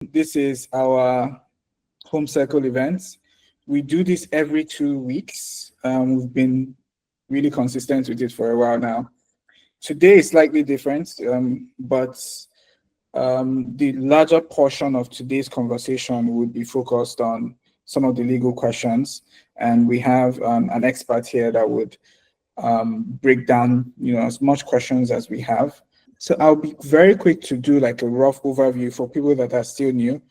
This is our home circle event. We do this every 2 weeks. We've been really consistent with it for a while now. Today is slightly different, but the larger portion of today's conversation would be focused on some of the legal questions, and we have an expert here that would break down, as much questions as we have. So I'll be very quick to do like a rough overview for people that are still new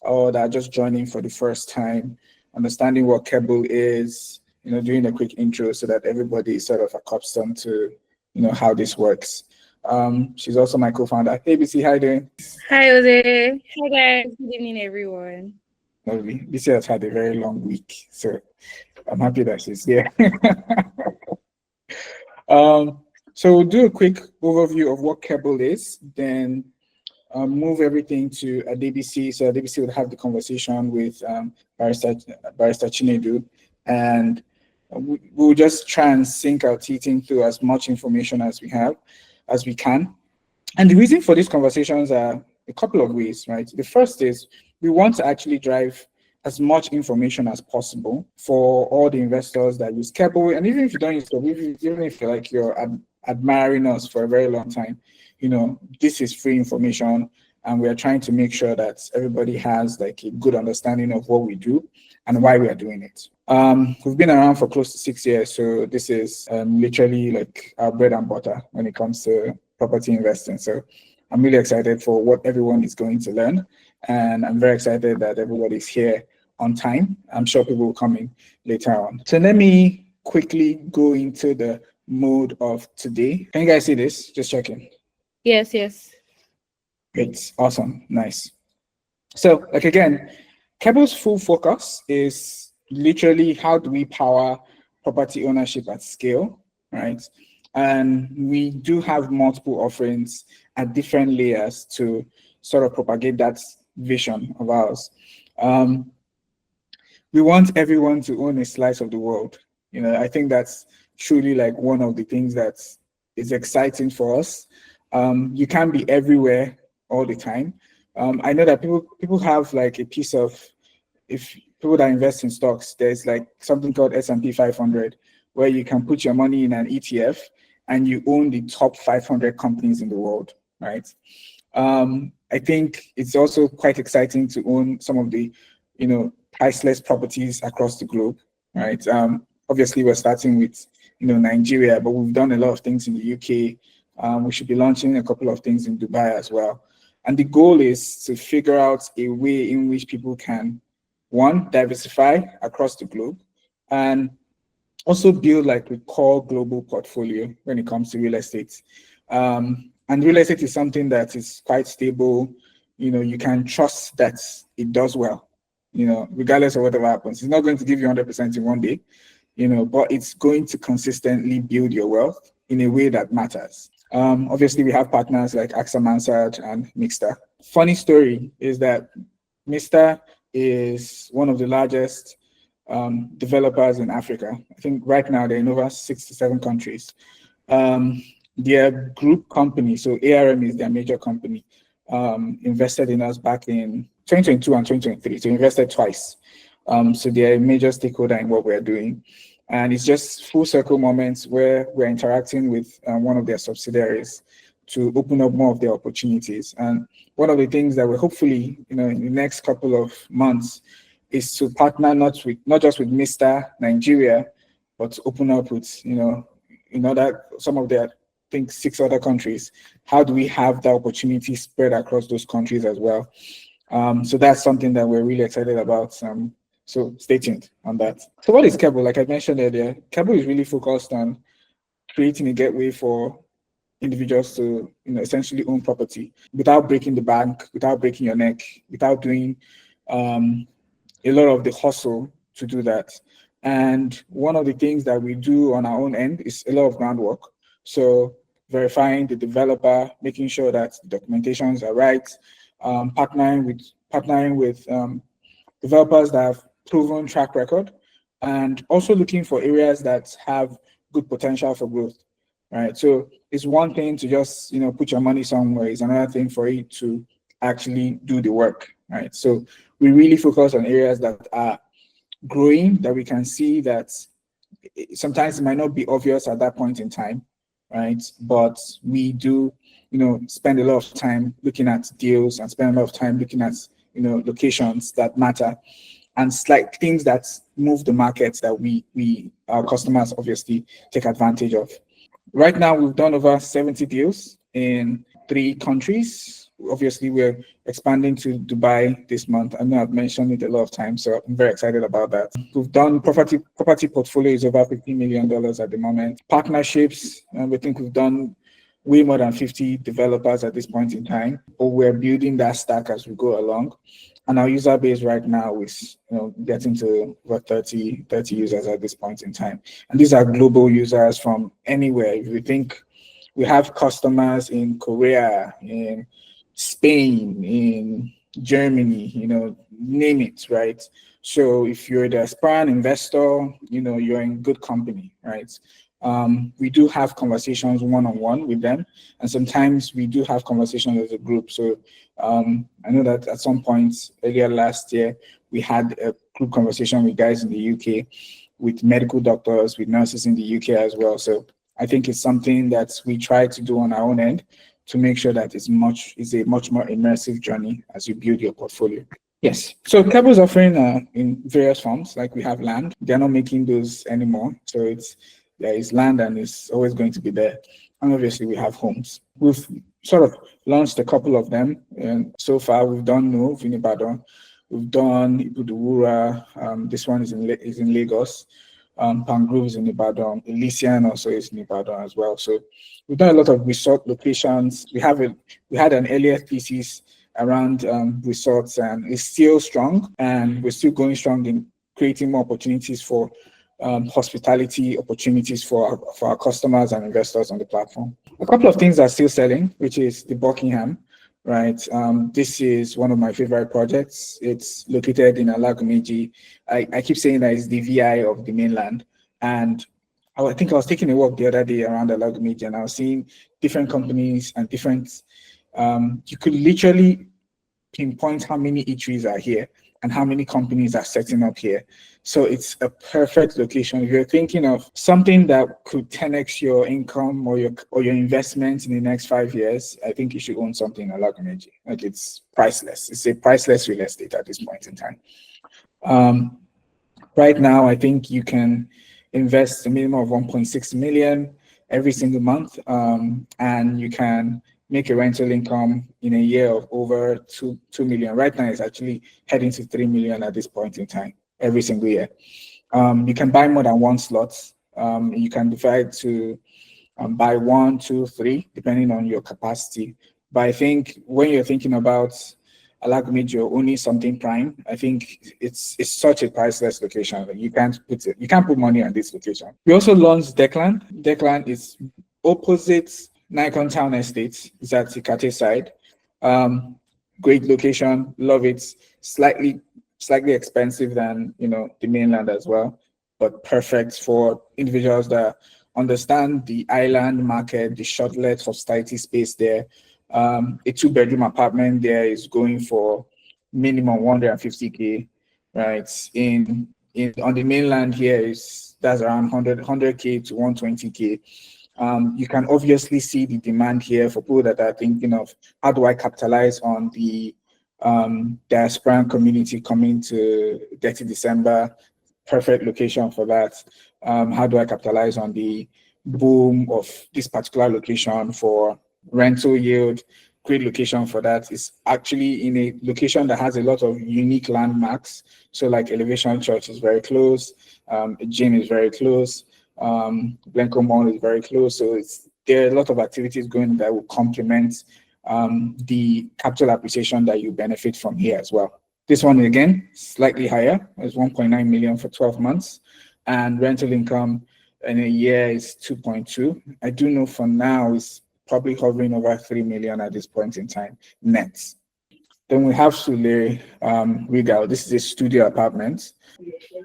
or that are just joining for the first time, understanding what Keble is, doing a quick intro so that everybody is sort of accustomed to, how this works. She's also my co-founder. Hey, BC, how you doing? Hi, Jose. Hi, guys. Good evening, everyone. Lovely. BC has had a very long week, so I'm happy that she's here. So we'll do a quick overview of what Keble is, then move everything to DBC. So DBC would have the conversation with Barrister Chinedu, and we'll just try and sink our teeth into as much information as we can. And the reason for these conversations are a couple of ways, right? The first is we want to actually drive as much information as possible for all the investors that use Keble, and even if you don't use Keble, even if you're admiring us for a very long time, this is free information, and we are trying to make sure that everybody has like a good understanding of what we do and why we are doing it. We've been around for close to 6 years, so this is literally like our bread and butter when it comes to property investing. So I'm really excited for what everyone is going to learn, and I'm very excited that everybody's here on time. I'm sure people will come in later on. So let me quickly go into the mode of today. Can you guys see this? Just checking. Yes. Great, awesome, nice. So like again, Keble's full focus is literally how do we power property ownership at scale, right? And we do have multiple offerings at different layers to sort of propagate that vision of ours. We want everyone to own a slice of the world. I think that's truly like one of the things that is exciting for us. You can't be everywhere all the time. I know that people have like a piece of, if people that invest in stocks, there's like something called S&P 500, where you can put your money in an ETF and you own the top 500 companies in the world, right? I think it's also quite exciting to own some of the, priceless properties across the globe, right? Obviously, we're starting with, Nigeria, but we've done a lot of things in the UK. We should be launching a couple of things in Dubai as well. And the goal is to figure out a way in which people can, one, diversify across the globe, and also build like a core global portfolio when it comes to real estate. And real estate is something that is quite stable. You can trust that it does well, regardless of whatever happens. It's not going to give you 100% in one day, but it's going to consistently build your wealth in a way that matters. Obviously, we have partners like AXA Mansard and Mixta. Funny story is that Mixta is one of the largest developers in Africa. I think right now they're in over 67 countries. Their group company, so ARM is their major company, invested in us back in 2022 and 2023, so invested twice. So they're a major stakeholder in what we're doing. And it's just full circle moments where we're interacting with one of their subsidiaries to open up more of their opportunities. And one of the things that we're hopefully, in the next couple of months is to partner not just with Mr. Nigeria, but to open up with, some of their, I think 6 other countries. How do we have the opportunity spread across those countries as well? So that's something that we're really excited about. So stay tuned on that. So what is Keble? Like I mentioned earlier, Keble is really focused on creating a gateway for individuals to, essentially own property without breaking the bank, without breaking your neck, without doing a lot of the hustle to do that. And one of the things that we do on our own end is a lot of groundwork. So verifying the developer, making sure that the documentations are right, partnering with developers that have proven track record, and also looking for areas that have good potential for growth, right? So it's one thing to just, put your money somewhere. It's another thing for it to actually do the work, right? So we really focus on areas that are growing, that we can see that sometimes it might not be obvious at that point in time, right? But we do, spend a lot of time looking at deals and spend a lot of time looking at, locations that matter and like things that move the market that our customers obviously take advantage of. Right now, we've done over 70 deals in 3 countries. Obviously, we're expanding to Dubai this month. I know I've mentioned it a lot of times, so I'm very excited about that. We've done property portfolio is over $50 million at the moment. Partnerships, we think we've done way more than 50 developers at this point in time, but we're building that stack as we go along. And our user base right now is getting to over 30 users at this point in time. And these are global users from anywhere. If you think we have customers in Korea, in Spain, in Germany, name it, right? So if you're the aspirant investor, you're in good company, right? We do have conversations one-on-one with them, and sometimes we do have conversations as a group. So I know that at some point earlier last year, we had a group conversation with guys in the UK, with medical doctors, with nurses in the UK as well. So I think it's something that we try to do on our own end to make sure that it's a much more immersive journey as you build your portfolio. Yes. So Keble's offering in various forms, like we have land. They're not making those anymore. So there is land and it's always going to be there. And obviously we have homes. We've sort of launched a couple of them. And so far we've done Nove in Ibadan. We've done Ibudurura. This one is in Lagos. Pangrove is in Ibadan. Elysian also is in Ibadan as well. So we've done a lot of resort locations. We had an earlier thesis around resorts, and it's still strong, and we're still going strong in creating more opportunities for hospitality opportunities for our customers and investors on the platform. A couple of things are still selling, which is the Buckingham, right? This is one of my favorite projects. It's located in Alagomeji. I keep saying that it's the VI of the mainland. And I think I was taking a walk the other day around Alagomeji, and I was seeing different companies and different, you could literally pinpoint how many eateries are here and how many companies are setting up here. So it's a perfect location. If you're thinking of something that could 10x your income or your investment in the next 5 years, I think you should own something in Alagomeji. Like, it's priceless. It's a priceless real estate at this point in time. Right now, I think you can invest a minimum of 1.6 million every single month, and you can make a rental income in a year of over 2 million. Right now, it's actually heading to 3 million at this point in time, every single year. You can buy more than one slot. You can decide to buy 1, 2, 3, depending on your capacity. But I think when you're thinking about Alagomeji or only something prime, I think it's such a priceless location. Like, you can't put money on this location. We also launched Declan. Declan is opposite Nikon Town Estate. It's at Ikate side. Great location, love it. Slightly expensive than the mainland as well, but perfect for individuals that understand the island market, the short-let hospitality space there. A 2-bedroom apartment there is going for minimum 150K, right? On the mainland here that's around 100K to 120K. You can obviously see the demand here for people that are thinking of, how do I capitalize on the diaspora community coming to 30 December? Perfect location for that. How do I capitalize on the boom of this particular location for rental yield? Great location for that. It's actually in a location that has a lot of unique landmarks. So like Elevation Church is very close. Gym is very close. Blanco Mall is very close. So there are a lot of activities going that will complement the capital appreciation that you benefit from here as well. This one, again, slightly higher. It's 1.9 million for 12 months. And rental income in a year is 2.2. I do know for now it's probably hovering over 3 million at this point in time, net. Then we have Sule Regal. This is a studio apartment.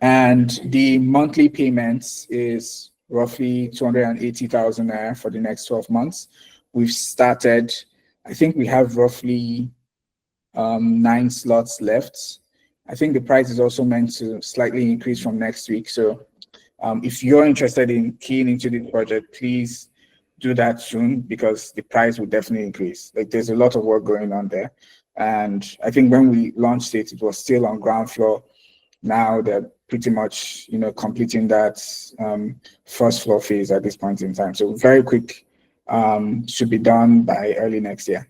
And the monthly payments is roughly 280,000 naira for the next 12 months. We've started, I think we have roughly 9 slots left. I think the price is also meant to slightly increase from next week. So if you're interested in keying into the project, please do that soon because the price will definitely increase. Like there's a lot of work going on there. And I think when we launched it, it was still on ground floor. Now they're pretty much, completing that first floor phase at this point in time. So very quick, should be done by early next year.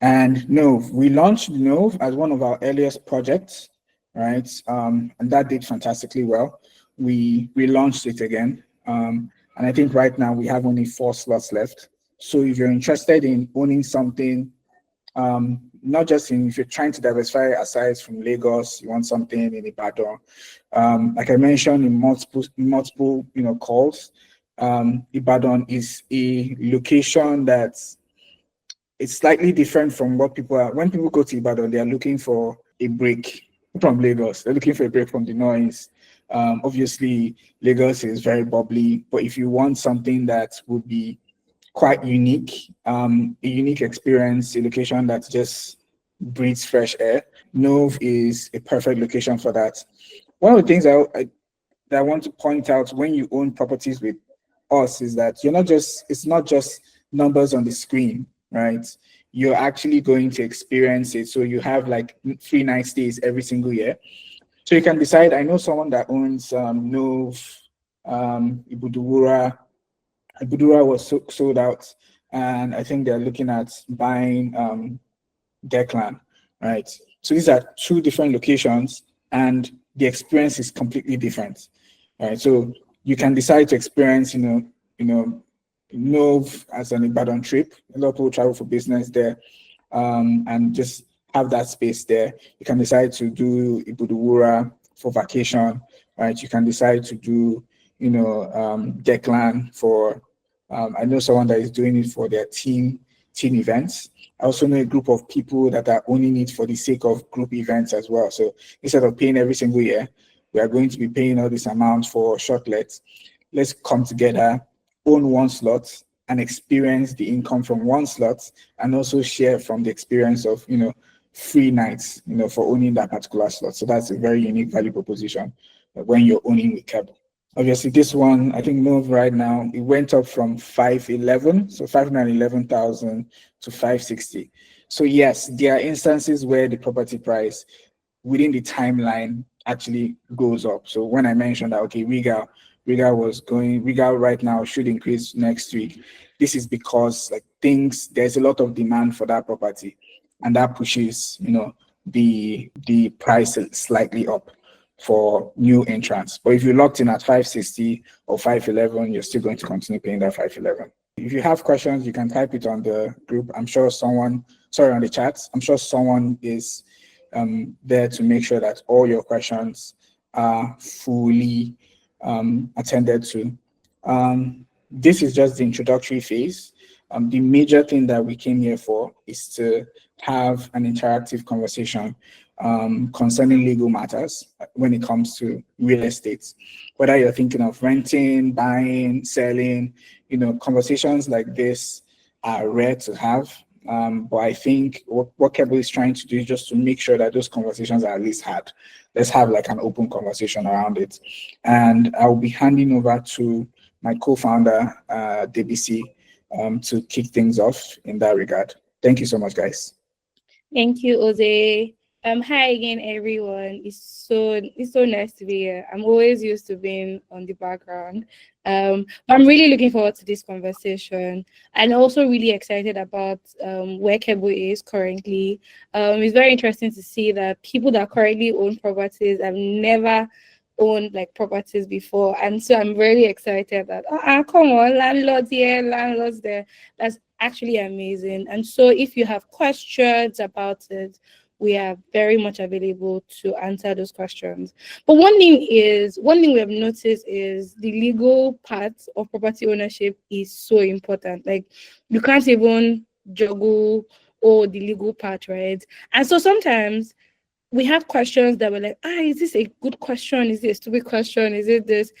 And Nove, we launched Nove as one of our earliest projects, right? And that did fantastically well. We relaunched it again. And I think right now we have only 4 slots left. So if you're interested in owning something, not just if you're trying to diversify aside from Lagos, you want something in Ibadan. Like I mentioned in multiple calls, Ibadan is a location that's it's slightly different from what people are. When people go to Ibadan, they are looking for a break from Lagos. They're looking for a break from the noise. Obviously, Lagos is very bubbly, but if you want something that would be quite unique, a unique experience, a location that just breathes fresh air, Nove is a perfect location for that. One of the things that I want to point out when you own properties with us is that it's not just numbers on the screen, right? You're actually going to experience it. So you have like 3 night stays every single year. So you can decide. I know someone that owns Nove, Ibudura. Ibudura was sold out, and I think they're looking at buying Declan, right? So these are 2 different locations, and the experience is completely different, right? So you can decide to experience, Nove as an Ibadan trip. A lot of people travel for business there, and just have that space there. You can decide to do Ibuduwura for vacation, right? You can decide to do, Declan for. I know someone that is doing it for their team events. I also know a group of people that are owning it for the sake of group events as well. So instead of paying every single year, we are going to be paying all this amount for shortlets. Let's come together, own 1 slot, and experience the income from 1 slot, and also share from the experience of, free nights, for owning that particular slot. So that's a very unique value proposition when you're owning with Keble. Obviously, this one, I think Nove right now, it went up from 511, so 511,000 to 560. So yes, there are instances where the property price within the timeline actually goes up. So when I mentioned that, okay, Regal right now should increase next week. This is because there's a lot of demand for that property, and that pushes, the price slightly up for new entrants. But if you're locked in at 560 or 511, you're still going to continue paying that 511. If you have questions, you can type it on the group. On the chat. I'm sure someone is there to make sure that all your questions are fully attended to. This is just the introductory phase. The major thing that we came here for is to have an interactive conversation concerning legal matters when it comes to real estate. Whether you're thinking of renting, buying, selling, conversations like this are rare to have. But I think what Keble is trying to do is just to make sure that those conversations are at least had. Let's have like an open conversation around it. And I'll be handing over to my co-founder, DBC, to kick things off in that regard. Thank you so much, guys. Thank you, Jose. Hi again, everyone. It's so nice to be here. I'm always used to being on the background. But I'm really looking forward to this conversation, and also really excited about where Keble is currently. It's very interesting to see that people that currently own properties have never owned properties before, and so I'm really excited that come on, landlords here, landlords there. That's actually amazing. And so if you have questions about it, we are very much available to answer those questions. But one thing we have noticed is the legal part of property ownership is so important. You can't even juggle all the legal part, right? And so sometimes we have questions that we're like, is this a good question? Is it a stupid question? Is it this?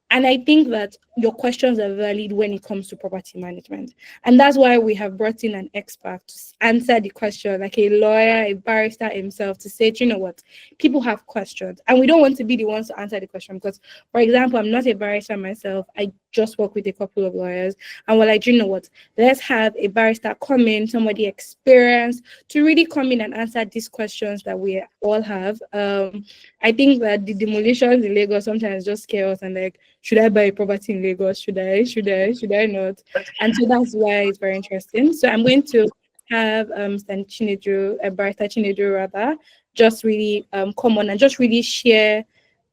And I think that your questions are valid when it comes to property management. And that's why we have brought in an expert to answer the question, like a lawyer, a barrister himself, to say, you know what, people have questions. And we don't want to be the ones to answer the question because, for example, I'm not a barrister myself. I just work with a couple of lawyers. And we're like, you know what, let's have a barrister come in, somebody experienced, to really come in and answer these questions that we all have. I think that the demolitions in Lagos sometimes just scare us and like, should I buy a property in Lagos? Should I not? And so that's why it's very interesting. So I'm going to have Chinedu, Barrister Chinedu rather, just really come on and just really share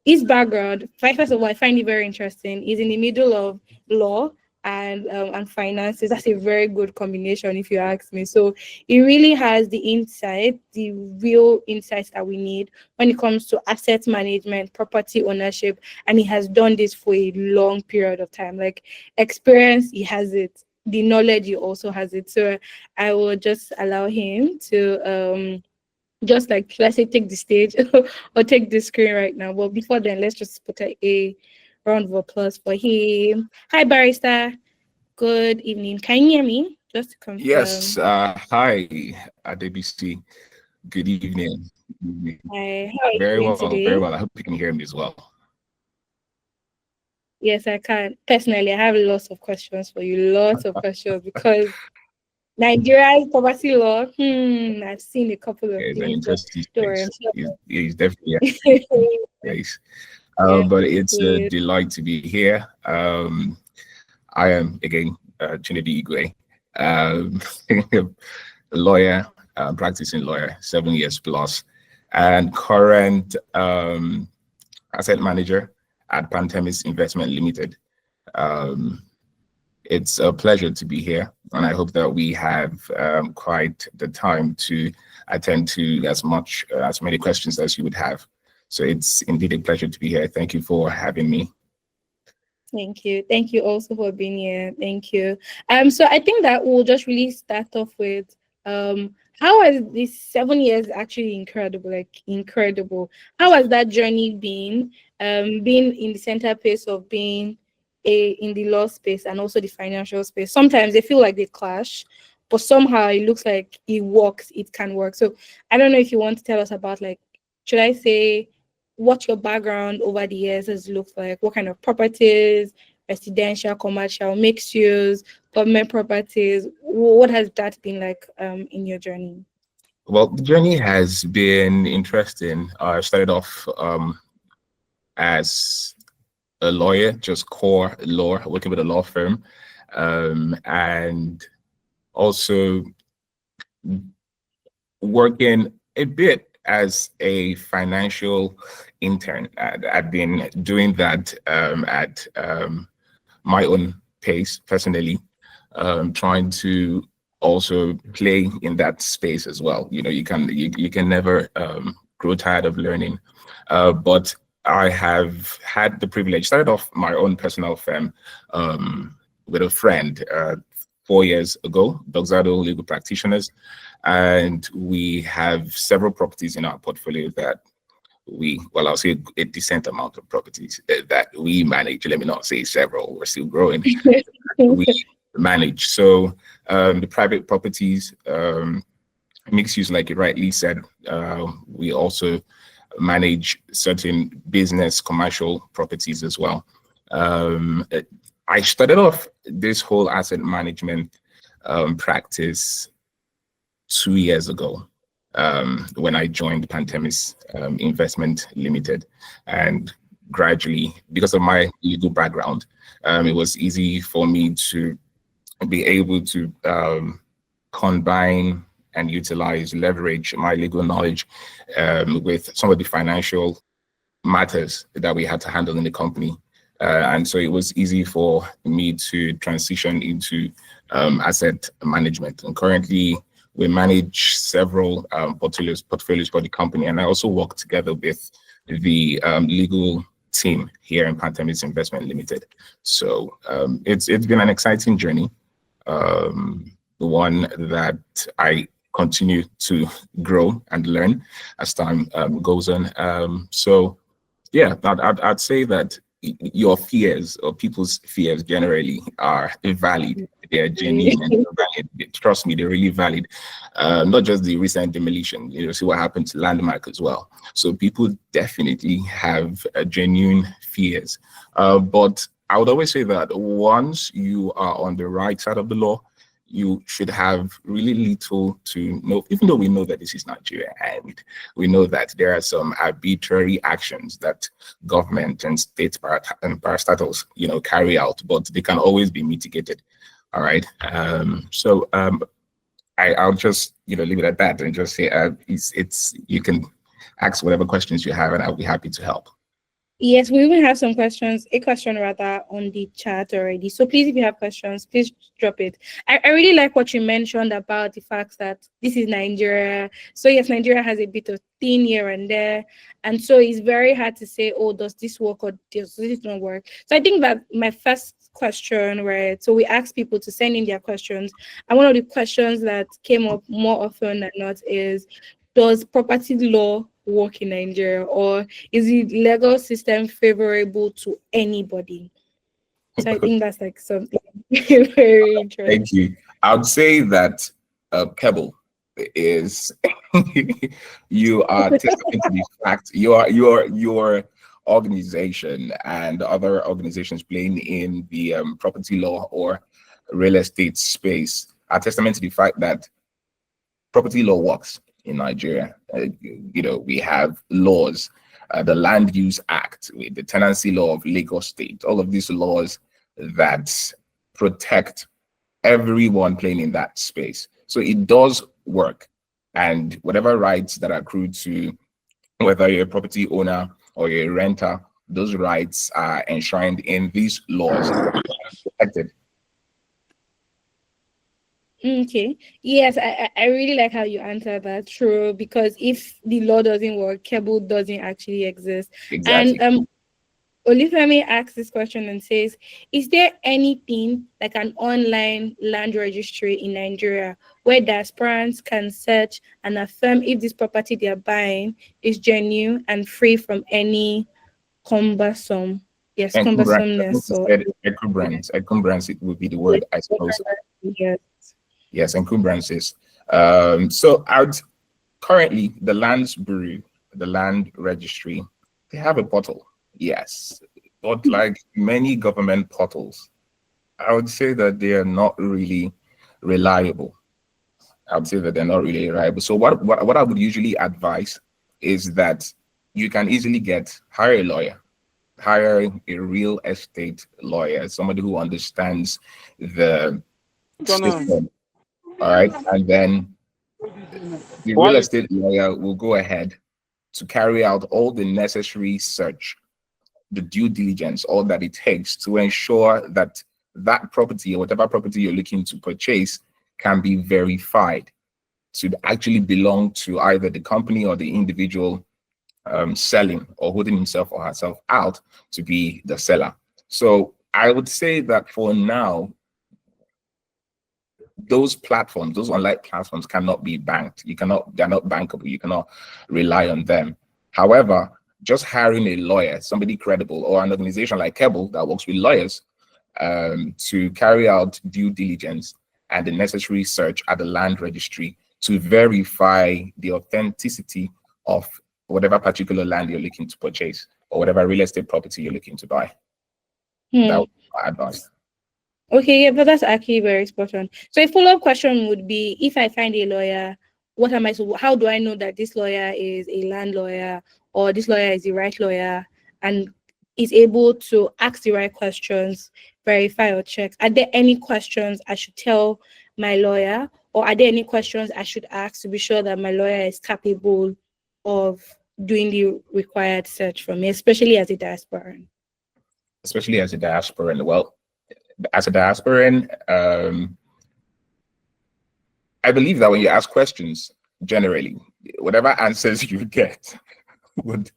his background. First of all, I find it very interesting. He's in the middle of law and finances. That's a very good combination, if you ask me. So it really has the insight, the real insights that we need when it comes to asset management, property ownership, and he has done this for a long period of time. Like experience, he has it. The knowledge, he also has it. So I will just allow him to just like, let's say, take the stage or take the screen right now. But before then, let's just put a round of applause for him. Hi, Barrister. Good evening. Can you hear me? Just to confirm. Yes. Hi, DBC. Good evening. Hi. How are you Very doing well. today? Very well. I hope you can hear me as well. Yes, I can. Personally, I have lots of questions for you. Lots of questions because Nigeria's property law. I've seen a couple of It's an things. interesting Story. space. It's definitely a place. Yeah, But it's a good. delight to be here. I am again Chinedu Igwe, a lawyer, practicing lawyer, 7 years plus, and current asset manager at Pantemis Investment Limited. It's a pleasure to be here, and I hope that we have quite the time to attend to as many questions as you would have. So it's indeed a pleasure to be here. Thank you for having me. Thank you. Thank you also for being here. Thank you. So I think that we'll just really start off with how has this 7 years actually incredible. How has that journey been? Being in the center place of being in the law space and also the financial space. Sometimes they feel like they clash, but somehow it looks like it can work. So I don't know if you want to tell us about, like, should I say, what your background over the years has looked like, what kind of properties, residential, commercial, mixed use, government properties, what has that been like in your journey? Well, the journey has been interesting. I started off as a lawyer, just core law, working with a law firm, and also working a bit as a financial intern. I've been doing that at my own pace personally, trying to also play in that space as well. You know, you can never grow tired of learning, but I have had the privilege. Started off my own personal firm with a friend 4 years ago, Doxado Legal Practitioners, and we have several properties in our portfolio that I'll say a decent amount of properties that we manage. Let me not say several, we're still growing. We manage. So the private properties, mixed use, like you rightly said, we also manage certain business commercial properties as well. I started off this whole asset management practice 2 years ago when I joined Pantemis Investment Limited, and gradually, because of my legal background, it was easy for me to be able to combine and leverage my legal knowledge with some of the financial matters that we had to handle in the company. And so it was easy for me to transition into asset management. And currently, we manage several portfolios for the company. And I also work together with the legal team here in Pantemis Investment Limited. So it's been an exciting journey, one that I continue to grow and learn as time goes on. So yeah, I'd say that your fears or people's fears generally are valid. They're genuine and they're valid. Trust me, they're really valid. Not just the recent demolition, see what happened to Landmark as well. So people definitely have genuine fears. But I would always say that once you are on the right side of the law, you should have really little to know, even though we know that this is Nigeria and we know that there are some arbitrary actions that government and state parastatals, carry out, but they can always be mitigated. All right. I'll just, leave it at that and just say you can ask whatever questions you have and I'll be happy to help. Yes, we even have some questions, a question rather, on the chat already. So please, if you have questions, please drop it. I really like what you mentioned about the fact that this is Nigeria. So yes, Nigeria has a bit of thing here and there. And so it's very hard to say, oh, does this work or does this not work? So I think that my first question, right? So we asked people to send in their questions. And one of the questions that came up more often than not is, does property law work in Nigeria, or is the legal system favorable to anybody? So I think that's like something very interesting. Thank you. I would say that Keble is you are testament to the fact your organization and other organizations playing in the property law or real estate space are testament to the fact that property law works in Nigeria. We have laws, the Land Use Act, the Tenancy Law of Lagos State, all of these laws that protect everyone playing in that space. So it does work. And whatever rights that accrue to whether you're a property owner or you're a renter, those rights are enshrined in these laws protected. Okay. Yes, I really like how you answer that. True, because if the law doesn't work, Keble doesn't actually exist. Exactly. And Olufemi asks this question and says, is there anything like an online land registry in Nigeria where diasporans can search and affirm if this property they are buying is genuine and free from any cumbersomeness? Encumbrance, it would be the word, I suppose. Yes. Yes, encumbrances. So currently the Lands Bureau, the Land Registry, they have a portal. Yes, but like many government portals, I would say that they are not really reliable. So what I would usually advise is that you can easily hire a lawyer, hire a real estate lawyer, somebody who understands the system. All right, and then the real estate lawyer will go ahead to carry out all the necessary search, the due diligence, all that it takes to ensure that that property or whatever property you're looking to purchase can be verified to actually belong to either the company or the individual selling or holding himself or herself out to be the seller. So I would say that for now, those platforms, those online platforms cannot be banked. They're not bankable. You cannot rely on them. However, just hiring a lawyer, somebody credible, or an organization like Keble that works with lawyers to carry out due diligence and the necessary search at the land registry to verify the authenticity of whatever particular land you're looking to purchase or whatever real estate property you're looking to buy. That would be my advice. Okay, yeah, but that's actually very spot on. So a follow-up question would be, if I find a lawyer, how do I know that this lawyer is a land lawyer or this lawyer is the right lawyer and is able to ask the right questions, verify or check? Are there any questions I should tell my lawyer, or are there any questions I should ask to be sure that my lawyer is capable of doing the required search for me, especially as a diasporan? Especially as a diasporan, well, as a diasporan, I believe that when you ask questions, generally, whatever answers you get would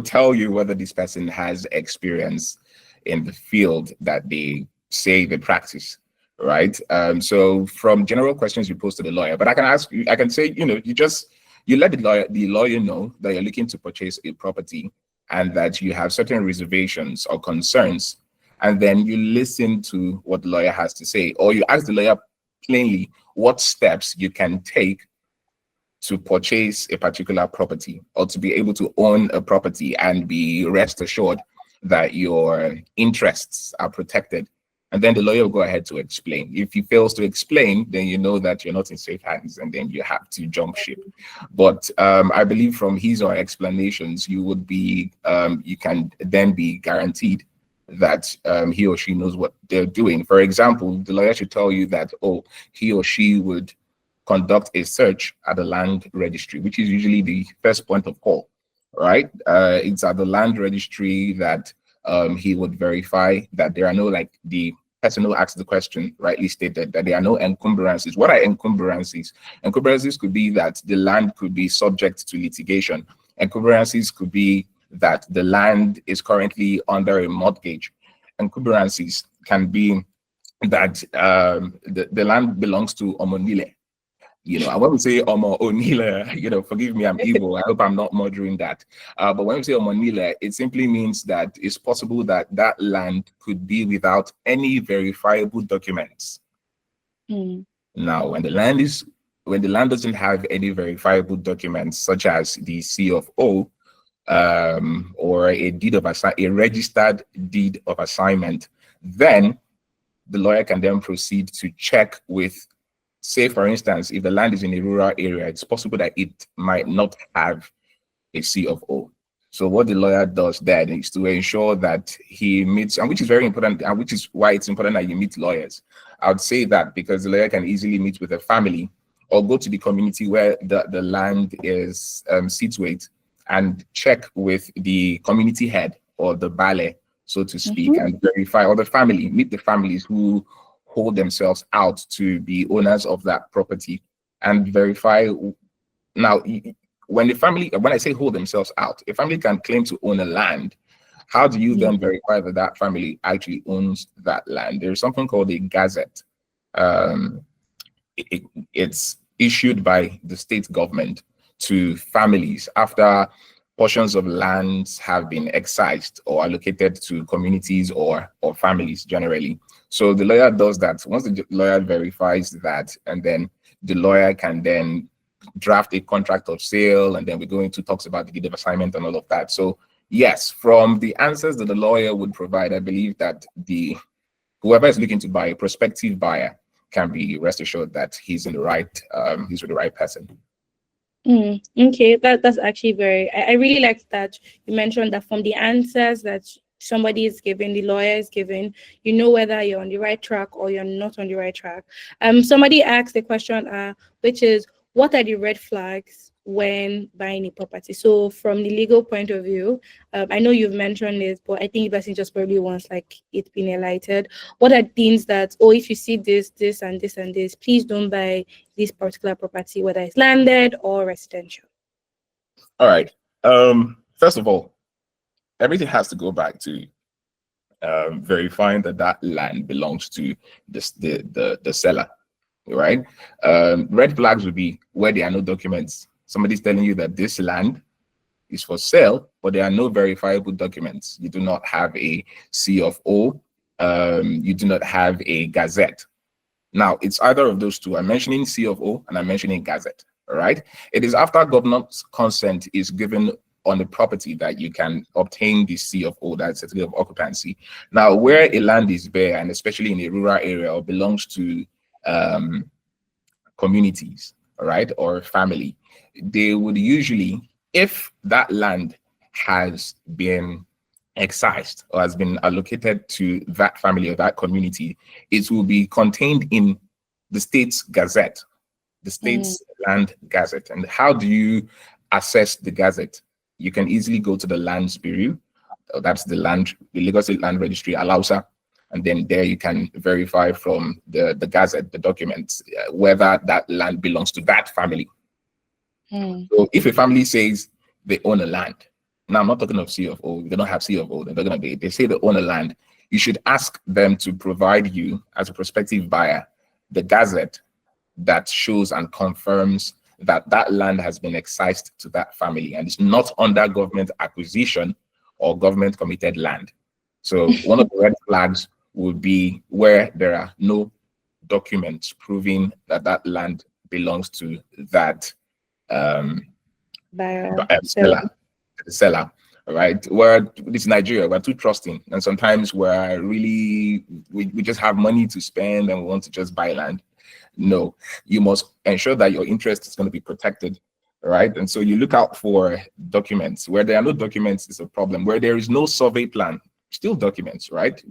tell you whether this person has experience in the field that they say they practice, right? So from general questions you pose to the lawyer, but I can say, you let the lawyer know that you're looking to purchase a property and that you have certain reservations or concerns, and then you listen to what the lawyer has to say, or you ask the lawyer plainly what steps you can take to purchase a particular property or to be able to own a property and be rest assured that your interests are protected. And then the lawyer will go ahead to explain. If he fails to explain, then you know that you're not in safe hands, and then you have to jump ship. But I believe from his or her explanations, you would be, you can then be guaranteed that he or she knows what they're doing. For example, the lawyer should tell you that, oh, he or she would conduct a search at the land registry, which is usually the first point of call, right? It's at the land registry that he would verify that there are no, like the person who asked the question rightly stated, that there are no encumbrances. What are encumbrances? Encumbrances could be that the land could be subject to litigation. Encumbrances could be that the land is currently under a mortgage. Encumbrances can be that the land belongs to onile. You know, and when we say onile, you know, forgive me, I'm evil. I hope I'm not murdering that. But when we say onile, it simply means that it's possible that that land could be without any verifiable documents. Now, when the land doesn't have any verifiable documents, such as the C of O, or a registered deed of assignment, then the lawyer can then proceed to check with, say, for instance, if the land is in a rural area, it's possible that it might not have a C of O. So what the lawyer does then is to ensure that he meets, and which is very important, and which is why it's important that you meet lawyers. I would say that because the lawyer can easily meet with a family or go to the community where the land is situated and check with the community head or the bale, so to speak, and verify, or the family, meet the families who hold themselves out to be owners of that property and verify. Now, when I say hold themselves out, a family can claim to own a land. How do you then verify that that family actually owns that land? There's something called a gazette. It's issued by the state government to families after portions of lands have been excised or allocated to communities or families generally. So the lawyer does that. Once the lawyer verifies that, and then the lawyer can then draft a contract of sale, and then we go into talks about the deed of assignment and all of that. So yes, from the answers that the lawyer would provide, I believe that whoever is looking to buy, a prospective buyer, can be rest assured that he's with the right person. Okay, that's actually I really like that you mentioned that from the answers that somebody is giving, the lawyer is giving, you know whether you're on the right track or you're not on the right track. Somebody asked a question, which is, what are the red flags when buying a property? So from the legal point of view, I know you've mentioned it, but I think the person just probably wants like it being highlighted. What are things that, oh, if you see this, and this, and this, please don't buy this particular property, whether it's landed or residential? All right. First of all, everything has to go back to verifying that that land belongs to the seller, right? Red flags would be where there are no documents. Somebody's telling you that this land is for sale, but there are no verifiable documents. You do not have a C of O. You do not have a gazette. Now, it's either of those two. I'm mentioning C of O and I'm mentioning gazette, all right? It is after government's consent is given on the property that you can obtain the C of O, that's certificate of occupancy. Now, where a land is bare, and especially in a rural area, or belongs to communities, all right, or family, they would usually, if that land has been excised or has been allocated to that family or that community, it will be contained in the state's gazette, the state's land gazette. And how do you assess the gazette? You can easily go to the Lands Bureau, that's the Lagos State Land Registry, Alausa, and then there you can verify from the gazette, the documents, whether that land belongs to that family. So if a family says they own a land, now I'm not talking of C of O, they don't have C of O, they say they own a land, you should ask them to provide you, as a prospective buyer, the gazette that shows and confirms that that land has been excised to that family and it's not under government acquisition, or government committed land. So one of the red flags would be where there are no documents proving that that land belongs to that Buyer, seller, the seller, right? Where it's Nigeria, we're too trusting, and sometimes we're really we just have money to spend and we want to just buy land. No, you must ensure that your interest is going to be protected, right? And so you look out for documents. Where there are no documents is a problem. Where there is no survey plan, still documents, right?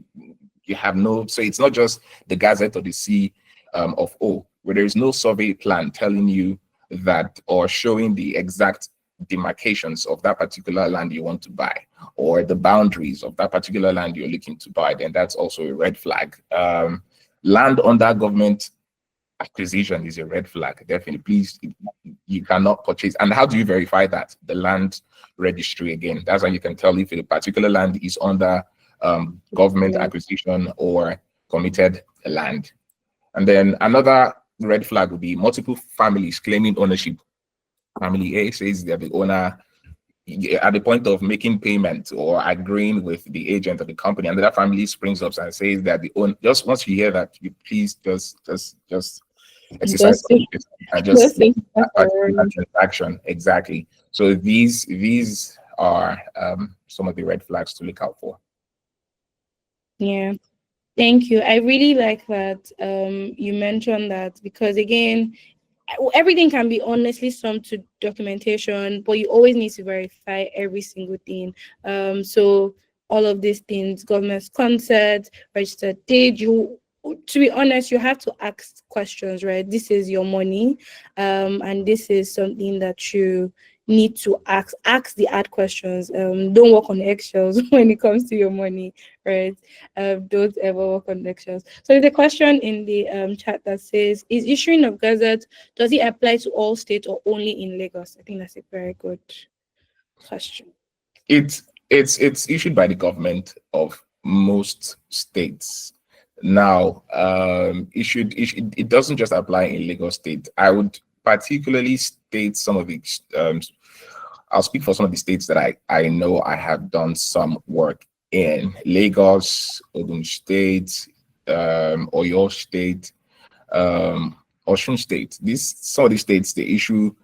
You have no, so it's not just the Gazette or the C of O, where there is no survey plan telling you that or showing the exact demarcations of that particular land you want to buy, or the boundaries of that particular land you're looking to buy, then that's also a red flag. Land under government acquisition is a red flag, definitely. Please, you cannot purchase. And how do you verify that? The land registry again. That's how you can tell if a particular land is under government acquisition or committed land. And then another red flag would be multiple families claiming ownership. Family A says they're the owner at the point of making payment or agreeing with the agent of the company, and that family springs up and says that the owner. Just once you hear that, you please just exercise and just that transaction. Exactly. So these are some of the red flags to look out for. Yeah. Thank you. I really like that you mentioned that, because again, everything can be honestly summed to documentation, but you always need to verify every single thing. So all of these things, government's consent, registered deed, to be honest, you have to ask questions, right? This is your money, and this is something that you need to ask the hard questions. Don't work on eggshells when it comes to your money, right? Don't ever work on eggshells. So the question in the chat that says, is issuing of gazette, does it apply to all states or only in Lagos? I think that's a very good question. It's issued by the government of most states. Now, it doesn't just apply in Lagos State. I would particularly state some of the I'll speak for some of the states that I know I have done some work in: Lagos, Ogun State, Oyo State, Osun State. Some of these states, they issue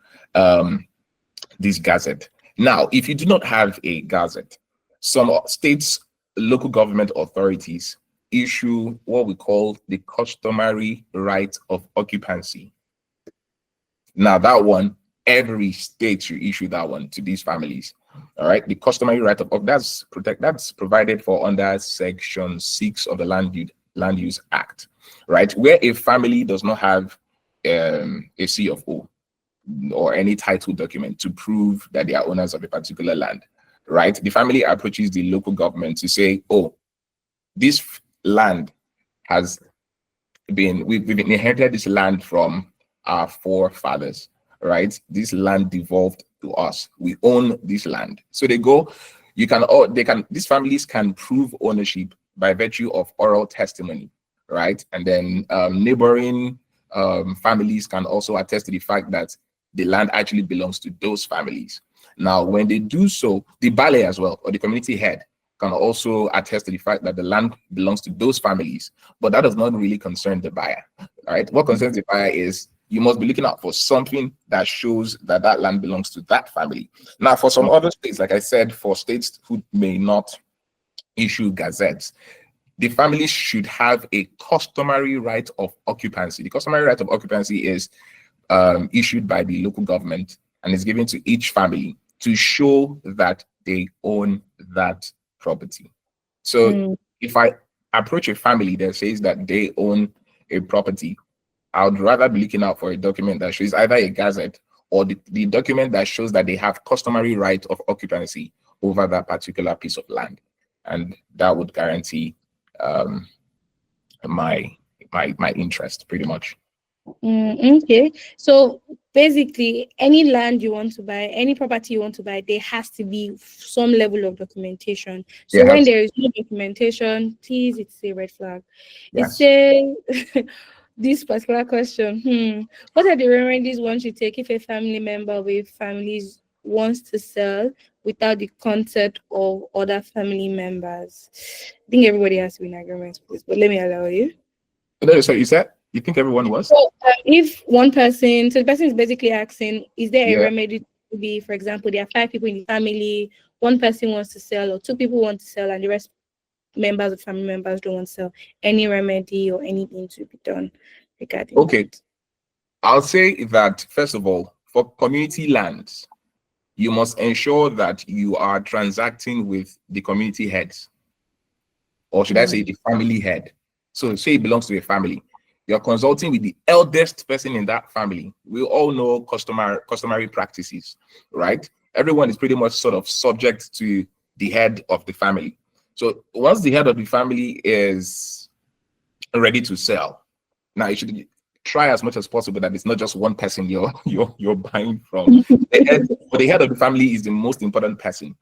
this gazette. Now, if you do not have a gazette, some states' local government authorities issue what we call the customary right of occupancy. Now, that one, every state should issue that one to these families. All right, the customary right of that's provided for under Section 6 of the Land Use Act, right? Where a family does not have a C of O or any title document to prove that they are owners of a particular land, right? The family approaches the local government to say, oh, this land has been, we've inherited this land from our forefathers, right? This land devolved to us. We own this land. So these families can prove ownership by virtue of oral testimony, right? And then neighboring families can also attest to the fact that the land actually belongs to those families. Now, when they do so, the Bale as well, or the community head, can also attest to the fact that the land belongs to those families, but that does not really concern the buyer, right? What concerns the buyer is you must be looking out for something that shows that that land belongs to that family. Now, for some other states, like I said, for states who may not issue gazettes, the family should have a customary right of occupancy. The customary right of occupancy is issued by the local government and is given to each family to show that they own that property. So if I approach a family that says that they own a property, I would rather be looking out for a document that shows either a gazette or the document that shows that they have customary right of occupancy over that particular piece of land. And that would guarantee my interest pretty much. Okay, so basically any land you want to buy, any property you want to buy, there has to be some level of documentation. So when there is no documentation, please, it's a red flag. Yes. It says this particular question, what are the remedies one should take if a family member with families wants to sell without the consent of other family members? I think everybody has to be in agreement with this, but let me allow you. So you said you think everyone was? So if one person, so the person is basically asking, is there a Yeah. remedy to be, for example, there are 5 people in the family, one person wants to sell, or 2 people want to sell, and the rest members of family members don't want to sell, any remedy or anything to be done regarding Okay. that? I'll say that, first of all, for community lands, you must ensure that you are transacting with the community heads, or should I say the family head. So say it belongs to a family. You're consulting with the eldest person in that family. We all know customary practices, right? Everyone is pretty much sort of subject to the head of the family. So once the head of the family is ready to sell, now you should try as much as possible that it's not just one person you're buying from. The head of the family is the most important person.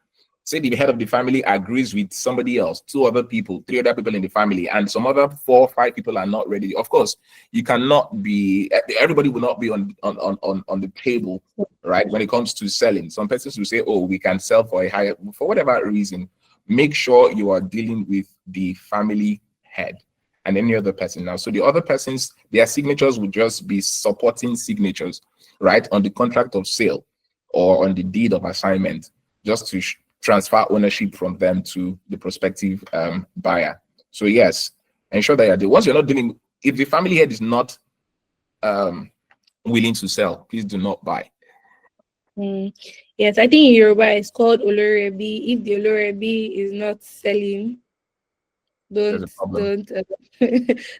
Say the head of the family agrees with somebody else, 2 other people, 3 other people in the family, and some other 4 or 5 people are not ready. Of course, you cannot be, everybody will not be on the table, right? When it comes to selling, some persons will say, oh, we can sell for a higher, for whatever reason. Make sure you are dealing with the family head and any other person. Now, so the other persons, their signatures will just be supporting signatures, right, on the contract of sale or on the deed of assignment, just to transfer ownership from them to the prospective buyer. So yes, ensure that once you're not dealing, if the family head is not willing to sell, please do not buy. Yes, I think in Yoruba it's called Olorebi. If the Olorebi is not selling, don't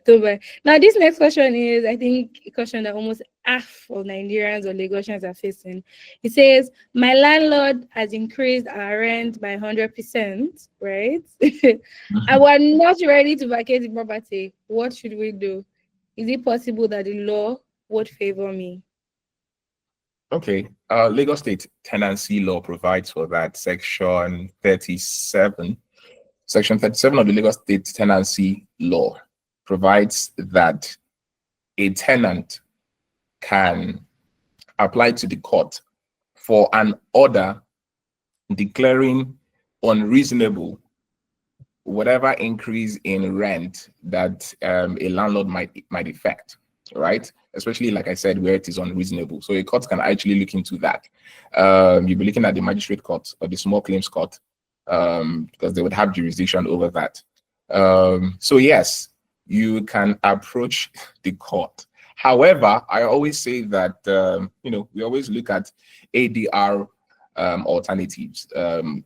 don't buy. Now this next question is, I think, a question that almost half of Nigerians or Lagosians are facing. It says, my landlord has increased our rent by 100%, right? And we're not ready to vacate the property. What should we do? Is it possible that the law would favor me? Okay, Lagos State tenancy law provides for that. Section 37 of the Lagos State tenancy law provides that a tenant can apply to the court for an order declaring unreasonable whatever increase in rent that a landlord might effect, right? Especially, like I said, where it is unreasonable. So a court can actually look into that. You'll be looking at the magistrate court or the small claims court, because they would have jurisdiction over that. So yes, you can approach the court. However, I always say that we always look at ADR alternatives,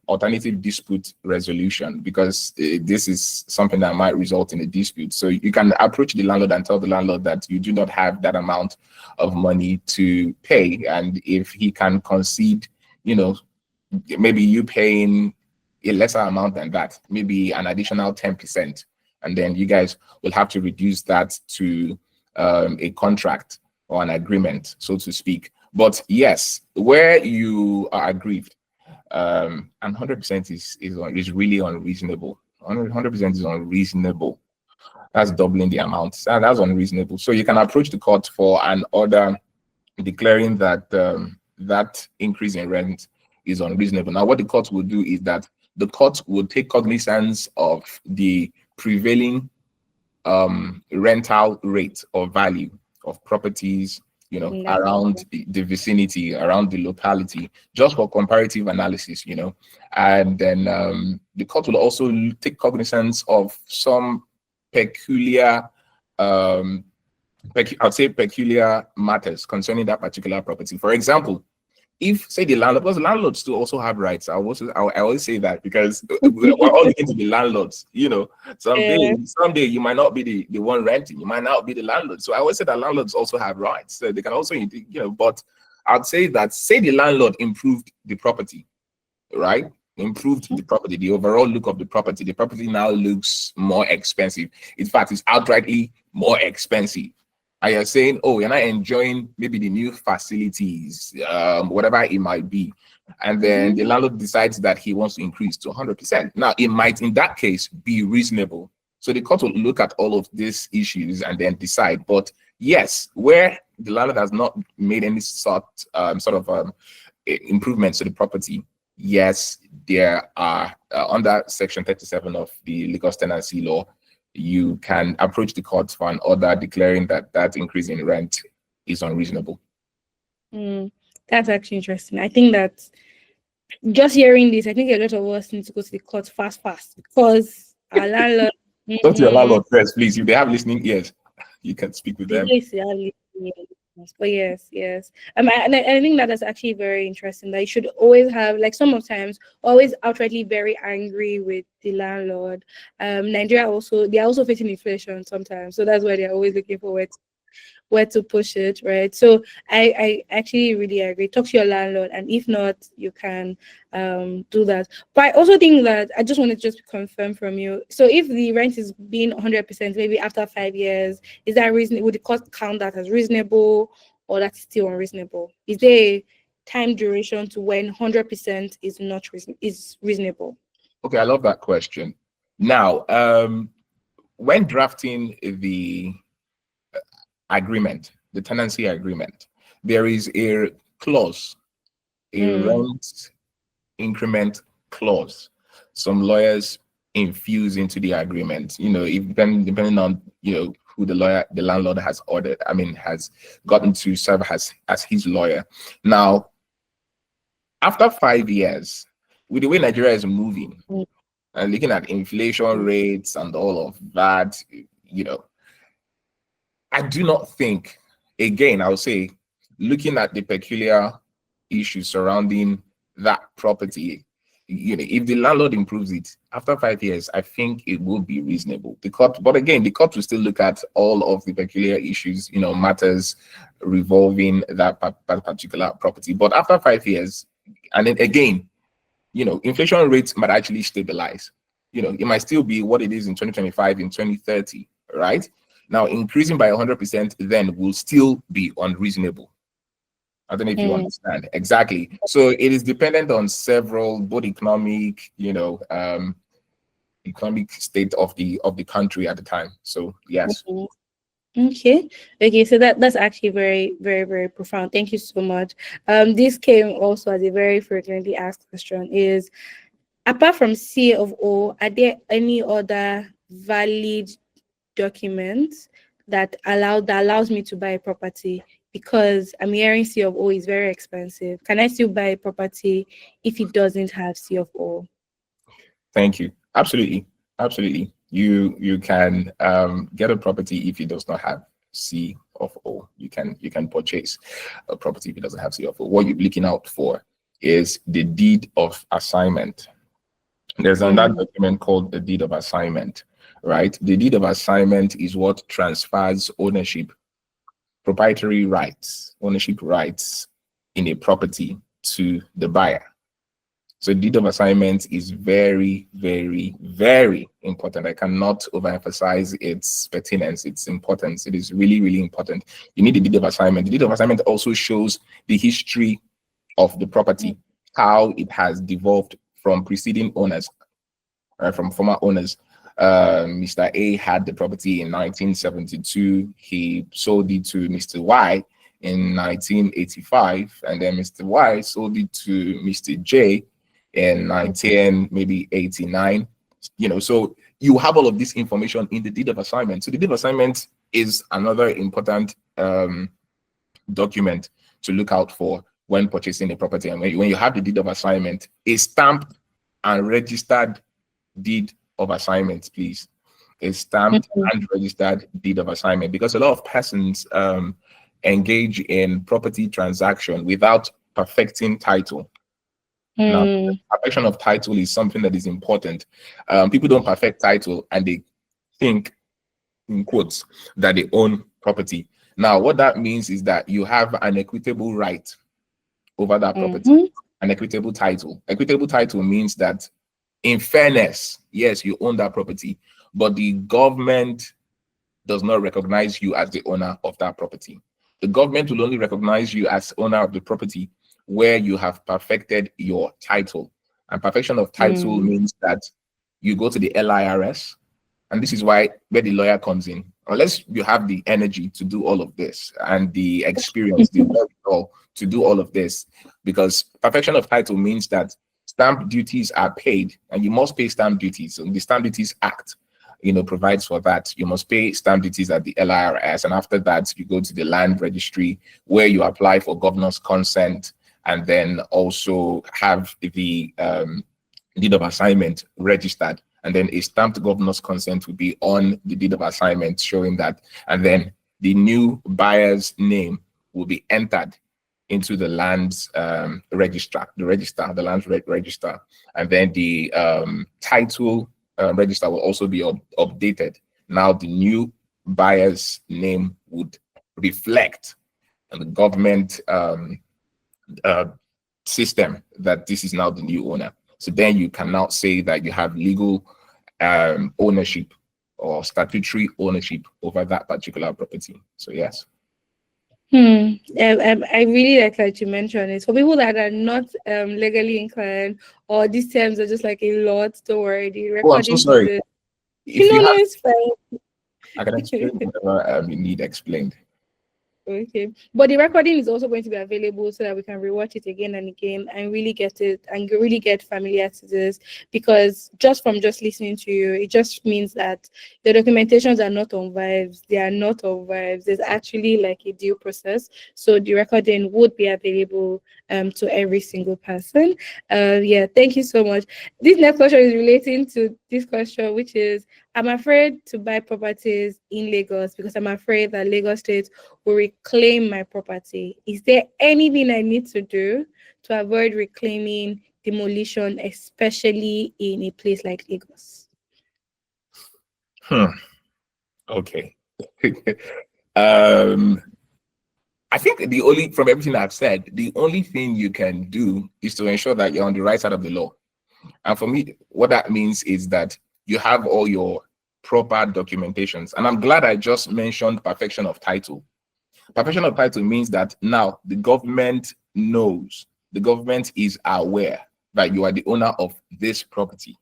alternative dispute resolution, because this is something that might result in a dispute. So you can approach the landlord and tell the landlord that you do not have that amount of money to pay, and if he can concede, maybe you paying a lesser amount than that, maybe an additional 10%, and then you guys will have to reduce that to a contract or an agreement, so to speak. But yes, where you are aggrieved, and 100% is really unreasonable. 100% is unreasonable. That's doubling the amount. That's unreasonable. So you can approach the court for an order declaring that that increase in rent is unreasonable. Now, what the court will do is that the court will take cognizance of the prevailing rental rate or value of properties, around the vicinity, around the locality, just for comparative analysis, and then the court will also take cognizance of some peculiar, I'd say peculiar matters concerning that particular property. For example, if, say, the landlord, because landlords do also have rights. I always say that, because we're all looking to be landlords. Someday you might not be the one renting. You might not be the landlord. So I always say that landlords also have rights. So they can also, but I'd say that, say the landlord improved the property, right? Improved the property, the overall look of the property. The property now looks more expensive. In fact, it's outrightly more expensive. And you're saying, oh, you're not enjoying maybe the new facilities, whatever it might be. And then the landlord decides that he wants to increase to 100%. Now, it might, in that case, be reasonable. So the court will look at all of these issues and then decide. But yes, where the landlord has not made any sort of improvements to the property, yes, there are under Section 37 of the Lagos Tenancy Law, you can approach the court for an order declaring that that increase in rent is unreasonable. That's actually interesting. I think that just hearing this, I think a lot of us need to go to the court fast because our landlord. Talk to your landlord first, please. If they have listening ears, you can speak with them. But yes. I think that is actually very interesting. That you should always have, like, sometimes always outrightly very angry with the landlord. Nigeria also, they are also facing inflation sometimes, so that's why they're always looking for where to push it, right? So I actually really agree. Talk to your landlord, and if not, you can do that. But I also think that I just want to just confirm from you. So if the rent is being 100%, maybe after 5 years, is that reasonable? Would the cost count that as reasonable, or that's still unreasonable? Is there a time duration to when 100% is not reasonable? Okay, I love that question. Now, when drafting the agreement, the tenancy agreement, there is a clause, a rent increment clause. Some lawyers infuse into the agreement, depending on who the landlord has has gotten to serve as his lawyer. Now, after 5 years, with the way Nigeria is moving and looking at inflation rates and all of that, I do not think, again, I would say, looking at the peculiar issues surrounding that property, if the landlord improves it after 5 years, I think it will be reasonable. But again, the court will still look at all of the peculiar issues, matters revolving that particular property. But after 5 years, and then again, inflation rates might actually stabilize. It might still be what it is in 2025, in 2030, right? Now, increasing by 100% then will still be unreasonable. I don't know if you understand. Exactly. So it is dependent on several, both economic, economic state of the country at the time. So yes. Okay. So that's actually very, very, very profound. Thank you so much. This came also as a very frequently asked question: is, apart from C of O, are there any other valid documents that allows me to buy a property? Because I'm hearing C of O is very expensive. Can I still buy a property if it doesn't have C of O? Thank you. Absolutely. You can get a property if it does not have C of O. You can purchase a property if it doesn't have C of O. What you're looking out for is the deed of assignment. There's another document called the deed of assignment, right? The deed of assignment is what transfers ownership, proprietary rights, ownership rights in a property to the buyer. So deed of assignment is very, very, very important. I cannot overemphasize its pertinence, its importance. It is really, really important. You need the deed of assignment. The deed of assignment also shows the history of the property, how it has devolved from preceding owners, from former owners. Mr. A had the property in 1972. He sold it to Mr. Y in 1985, and then Mr. Y sold it to Mr. J in 1989. So you have all of this information in the deed of assignment. So the deed of assignment is another important document to look out for when purchasing a property. And when you have the deed of assignment, a stamped and registered deed of assignment, please. A stamped and registered deed of assignment, because a lot of persons engage in property transaction without perfecting title. Now, the perfection of title is something that is important. People don't perfect title and they think, in quotes, that they own property. Now, what that means is that you have an equitable right over that property, an equitable title. Equitable title means that, in fairness, yes, you own that property, but the government does not recognize you as the owner of that property. The government will only recognize you as owner of the property where you have perfected your title. And perfection of title means that you go to the LIRS, and this is where the lawyer comes in. Unless you have the energy to do all of this and the experience, the all to do all of this, because perfection of title means that stamp duties are paid, and you must pay stamp duties. So the Stamp Duties Act, provides for that. You must pay stamp duties at the LIRS, and after that, you go to the land registry where you apply for governor's consent, and then also have the deed of assignment registered, and then a stamped governor's consent will be on the deed of assignment showing that, and then the new buyer's name will be entered into the land's the land's register, and then the title register will also be updated. Now the new buyer's name would reflect the government system that this is now the new owner. So then you can now say that you have legal ownership or statutory ownership over that particular property. So yes. I really like that you mentioned it. For people that are not legally inclined, or these terms are just like a lot, don't worry. The recording I'm so sorry. It's fine. I can explain whatever you need explained. Okay, but the recording is also going to be available so that we can rewatch it again and again and really get it and really get familiar to this, because just listening to you, it just means that the documentations are not on vibes. They are not on vibes. There's actually like a due process. So the recording would be available to every single person. Yeah, thank you so much. This next question is relating to this question, which is, I'm afraid to buy properties in Lagos because I'm afraid that Lagos State will reclaim my property. Is there anything I need to do to avoid reclaiming, demolition, especially in a place like Lagos? Okay. I think from everything I've said, the only thing you can do is to ensure that you're on the right side of the law. And for me, what that means is that you have all your proper documentations. And I'm glad I just mentioned perfection of title. Perfection of title means that now the government knows, the government is aware that you are the owner of this property,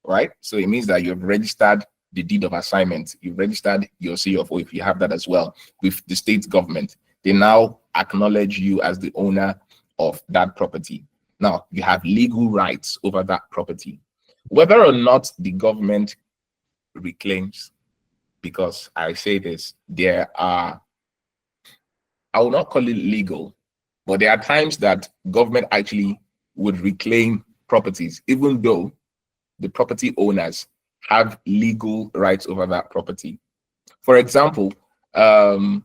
right? So it means that you've registered the deed of assignment, you've registered your CFO, if you have that as well, with the state government. They now acknowledge you as the owner of that property. Now you have legal rights over that property. Whether or not the government reclaims, because I say this, there are, I will not call it legal, but there are times that government actually would reclaim properties, even though the property owners have legal rights over that property. For example, government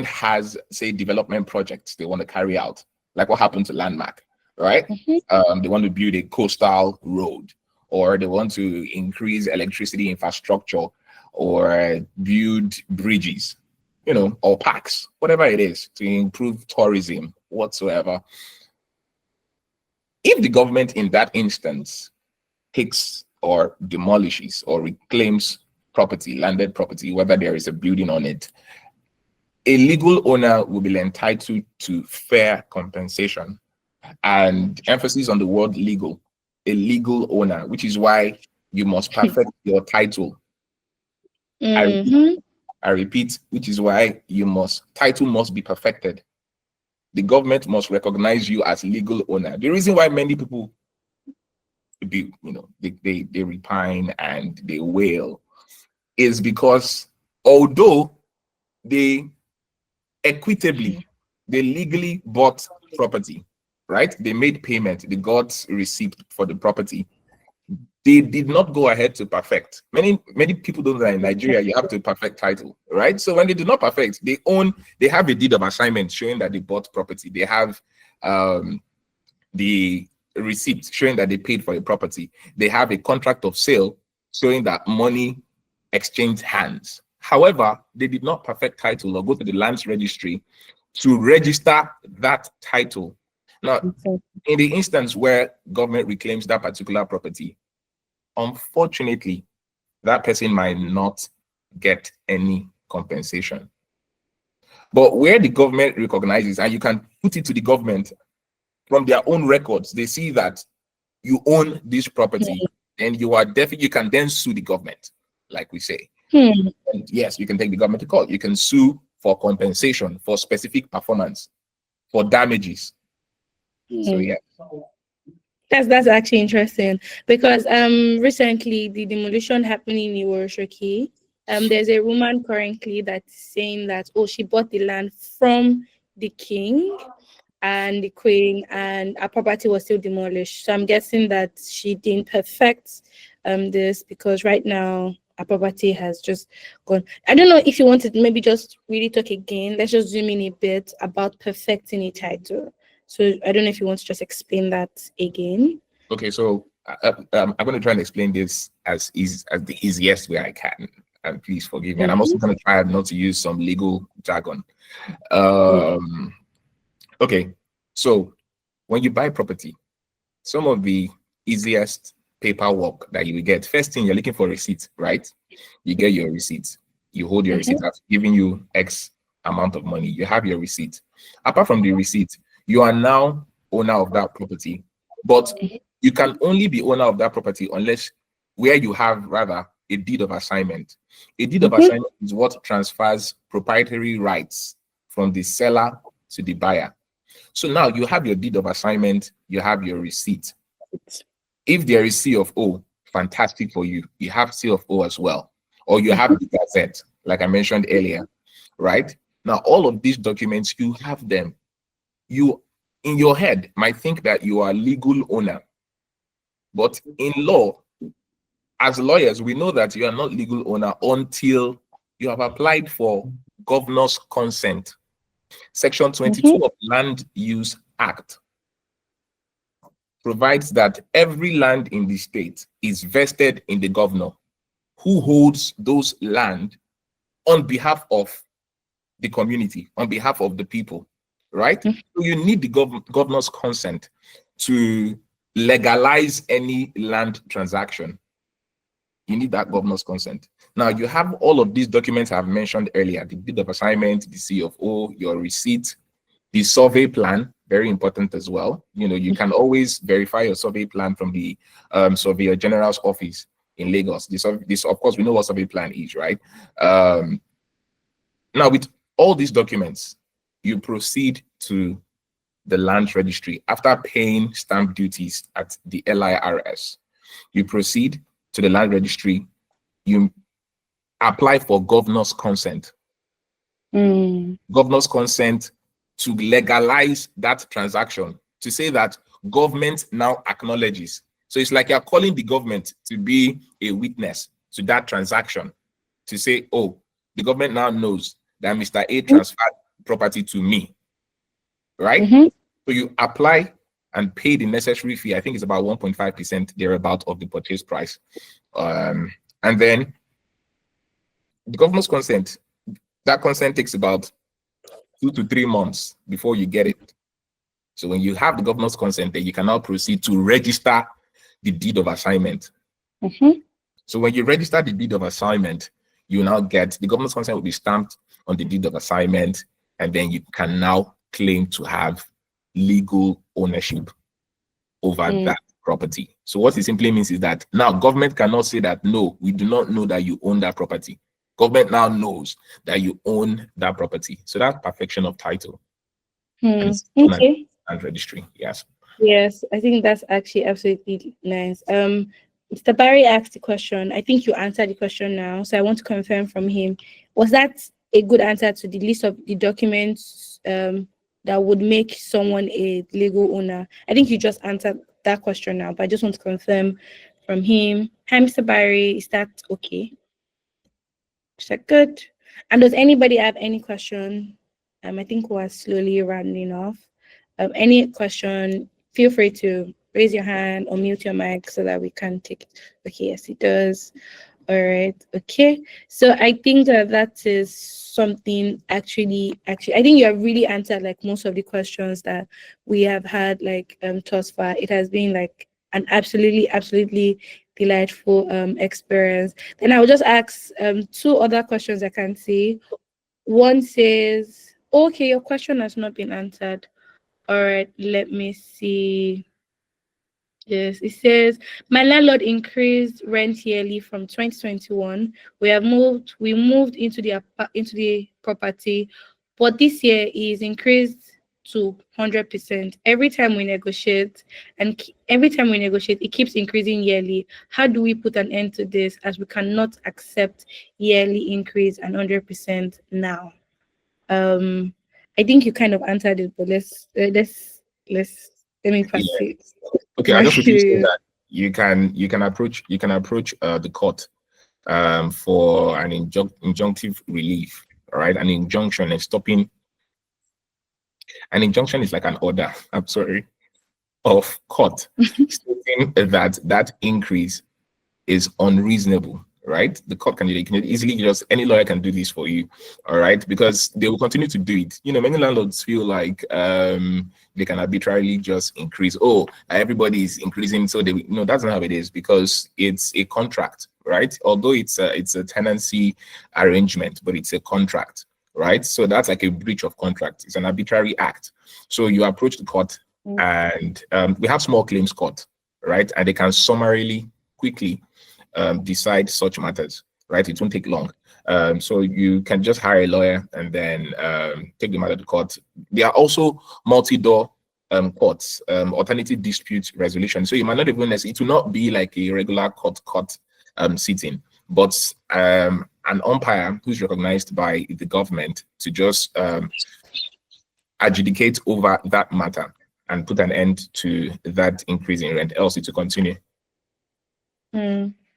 has, say, development projects they want to carry out, like what happened to Landmark, right? They want to build a coastal road, or they want to increase electricity infrastructure, or build bridges, or parks, whatever it is, to improve tourism whatsoever. If the government in that instance takes or demolishes or reclaims property, landed property, whether there is a building on it, a legal owner will be entitled to fair compensation, and emphasis on the word legal, a legal owner, which is why you must perfect your title. I repeat, which is why title must be perfected. The government must recognize you as legal owner. The reason why many people they repine and they wail is because although they equitably, they legally bought property, right? They made payment, they got receipt for the property. They did not go ahead to perfect. Many people don't know that in Nigeria you have to perfect title, right? So when they do not perfect, they have a deed of assignment showing that they bought property. They have the receipt showing that they paid for a property. They have a contract of sale showing that money exchanged hands. However, they did not perfect title or go to the lands registry to register that title. Now, in the instance where government reclaims that particular property, unfortunately, that person might not get any compensation. But where the government recognizes, and you can put it to the government from their own records, they see that you own this property, and you can then sue the government, like we say. And yes, you can take the government to court. You can sue for compensation, for specific performance, for damages. So yeah. That's actually interesting, because recently the demolition happening in Iworoshoki, there's a woman currently that's saying that, oh, she bought the land from the king and the queen, and her property was still demolished. So I'm guessing that she didn't perfect this, because right now her property has just gone. I don't know if you want to maybe just really talk again. Let's just zoom in a bit about perfecting a title. So I don't know if you want to just explain that again. Okay, so I'm going to try and explain this as the easiest way I can, and please forgive me. And I'm also going to try not to use some legal jargon. Okay, so when you buy property, some of the easiest paperwork that you will get, first thing, you're looking for receipt, right? You get your receipt. You hold your receipt. I've given you X amount of money. You have your receipt. Apart from the receipt, you are now owner of that property, but you can only be owner of that property unless where you have rather a deed of assignment. A deed of assignment is what transfers proprietary rights from the seller to the buyer. So now you have your deed of assignment, you have your receipt. If there is C of O, fantastic for you. You have C of O as well. Or you have the gazette, like I mentioned earlier, right? Now, all of these documents, you have them. You, in your head, might think that you are a legal owner. But in law, as lawyers, we know that you are not legal owner until you have applied for governor's consent. Section 22 of Land Use Act provides that every land in the state is vested in the governor, who holds those land on behalf of the community, on behalf of the people, right? So you need the governor's consent to legalize any land transaction. You need that governor's consent. Now, you have all of these documents I've mentioned earlier: the deed of assignment, the C of O, your receipt, the survey plan, very important as well. You know, you can always verify your survey plan from the Surveyor General's office in Lagos. This, of course, we know what survey plan is, right? Now, with all these documents, you proceed to the land registry after paying stamp duties at the LIRS. You proceed to the land registry, you apply for governor's consent. Governor's consent to legalize that transaction, to say that government now acknowledges. So it's like you're calling the government to be a witness to that transaction, to say, oh, the government now knows that Mr. A transferred property to me, right? So you apply and pay the necessary fee. I think it's about 1.5% thereabout of the purchase price. And then the governor's consent, that consent takes about 2 to 3 months before you get it. So when you have the governor's consent, then you can now proceed to register the deed of assignment. So when you register the deed of assignment, you now get the governor's consent will be stamped on the deed of assignment, and then you can now claim to have legal ownership over that property. So what it simply means is that now government cannot say that, no, we do not know that you own that property. Government now knows that you own that property. So that's perfection of title. Okay. And registry, yes. Yes, I think that's actually absolutely nice. Mr. Barry asked the question. I think you answered the question now, so I want to confirm from him. Was that a good answer to the list of the documents that would make someone a legal owner? I think you just answered that question now, but I just want to confirm from him. Hi, Mr. Barry, is that okay? Is that good? And does anybody have any question? I think we're slowly rounding off. Any question, feel free to raise your hand or mute your mic so that we can take it. Okay, yes, it does. All right, okay. So I think that is something actually, I think you have really answered like most of the questions that we have had like thus far. It has been like an absolutely delightful experience. Then I will just ask 2 other questions I can see. One says, okay, your question has not been answered. All right, let me see. Yes, it says my landlord increased rent yearly from 2021. We moved into the property, but this year is increased to 100%. Every time we negotiate, it keeps increasing yearly. How do we put an end to this, as we cannot accept yearly increase and 100% now? I think you kind of answered it, but let me pass Yeah. it. Okay, I just quickly say that you can approach the court for an injunctive relief. All right, an injunction is stopping. An injunction is like an order. I'm sorry, of court stating that that increase is unreasonable, right? The court can easily just, any lawyer can do this for you, all right? Because they will continue to do it. You know, many landlords feel like they can arbitrarily just increase. Oh, everybody is increasing, so they, no, that's not how it is, because it's a contract, right? Although it's a tenancy arrangement, but it's a contract, right? So that's like a breach of contract. It's an arbitrary act. So you approach the court, and we have small claims court, right? And they can summarily, quickly decide such matters, right? It won't take long. So you can just hire a lawyer and then take the matter to court. There are also multi-door courts, alternative dispute resolution. So you might not even necessarily, it will not be like a regular court sitting, but an umpire who's recognized by the government to just adjudicate over that matter and put an end to that increase in rent, else it will continue.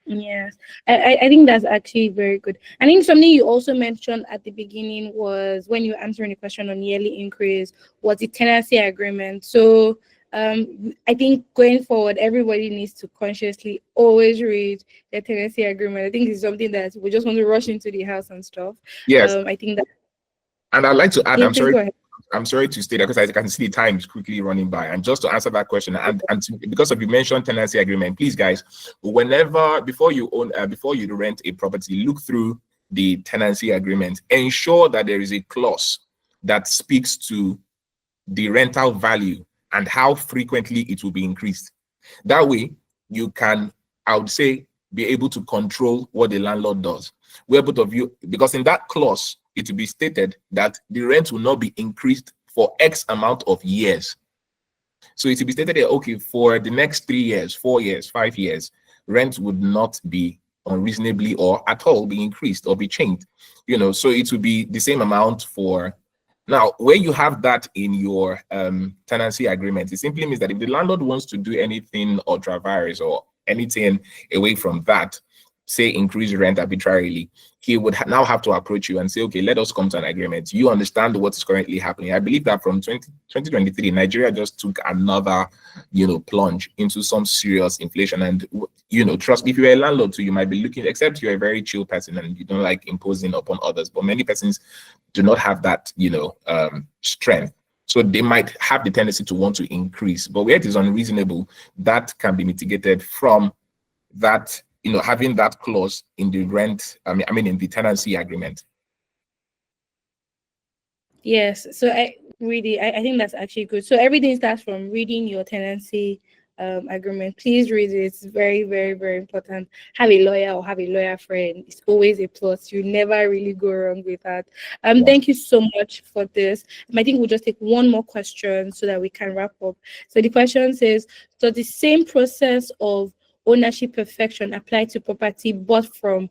Yes, I think that's actually very good. I think something you also mentioned at the beginning was, when you were answering the question on yearly increase, was the tenancy agreement. So I think going forward, everybody needs to consciously always read the tenancy agreement. I think it's something that we just want to rush into the house and stuff. Yes. I think that. And I'd like to add, Yeah, I'm sorry to state that, because I can see the time is quickly running by. And just to answer that question, because of you mentioned tenancy agreement, please guys, before you rent a property, look through the tenancy agreement. Ensure that there is a clause that speaks to the rental value and how frequently it will be increased. That way, you can, I would say, be able to control what the landlord does. Where both of you, because in that clause, it will be stated that the rent will not be increased for X amount of years. So it will be stated that, okay, for the next 3 years, 4 years, 5 years, rent would not be unreasonably or at all be increased or be changed. You know, so it will be the same amount for. Now, where you have that in your tenancy agreement, it simply means that if the landlord wants to do anything ultra vires or anything away from that, say increase rent arbitrarily, he would now have to approach you and say, okay, let us come to an agreement. You understand what is currently happening. I believe that from 2023, Nigeria just took another, plunge into some serious inflation. And, trust me, if you're a landlord too, you might be looking, except you're a very chill person and you don't like imposing upon others, but many persons do not have that, strength. So they might have the tendency to want to increase, but where it is unreasonable, that can be mitigated from that, having that clause in the rent, in the tenancy agreement. Yes, so I think that's actually good. So everything starts from reading your tenancy agreement. Please read it. It's very, very, very important. Have a lawyer or have a lawyer friend. It's always a plus. You never really go wrong with that. Yeah. Thank you so much for this. I think we'll just take one more question so that we can wrap up. So the question says, so the same process of ownership perfection apply to property but from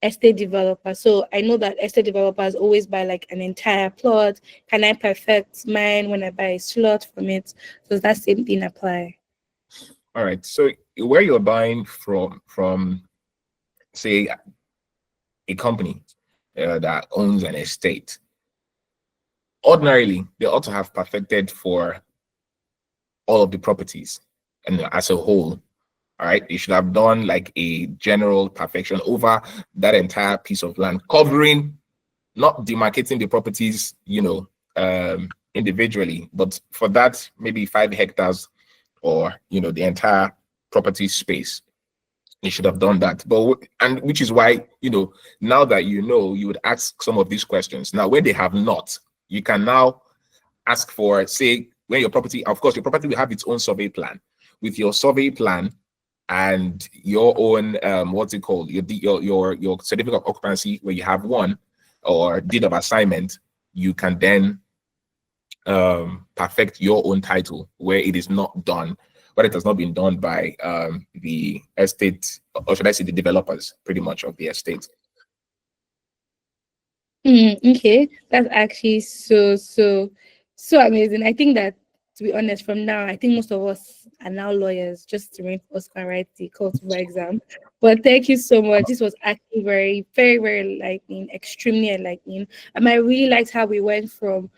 estate developers? So I know that estate developers always buy like an entire plot. Can I perfect mine when I buy a slot from it? Does that same thing apply? All right. So where you're buying from say a company that owns an estate, ordinarily they ought to have perfected for all of the properties and as a whole. All right, they should have done like a general perfection over that entire piece of land, covering, not demarcating the properties, individually, but for that, maybe 5 hectares or, the entire property space. They should have done that. And which is why, now that you would ask some of these questions. Now, where they have not, you can now ask for, say, when your property, of course, your property will have its own survey plan. with your survey plan and your own what's it called, your certificate of occupancy, where you have one, or deed of assignment, you can then perfect your own title where it is not done, but it has not been done by the estate, or should I say the developers, pretty much, of the estate. Okay, that's actually so amazing. I think that, to be honest, from now, I think most of us are now lawyers, just to reinforce and write the call to bar exam. But thank you so much. This was actually very, very enlightening, extremely enlightening. And I really liked how we went from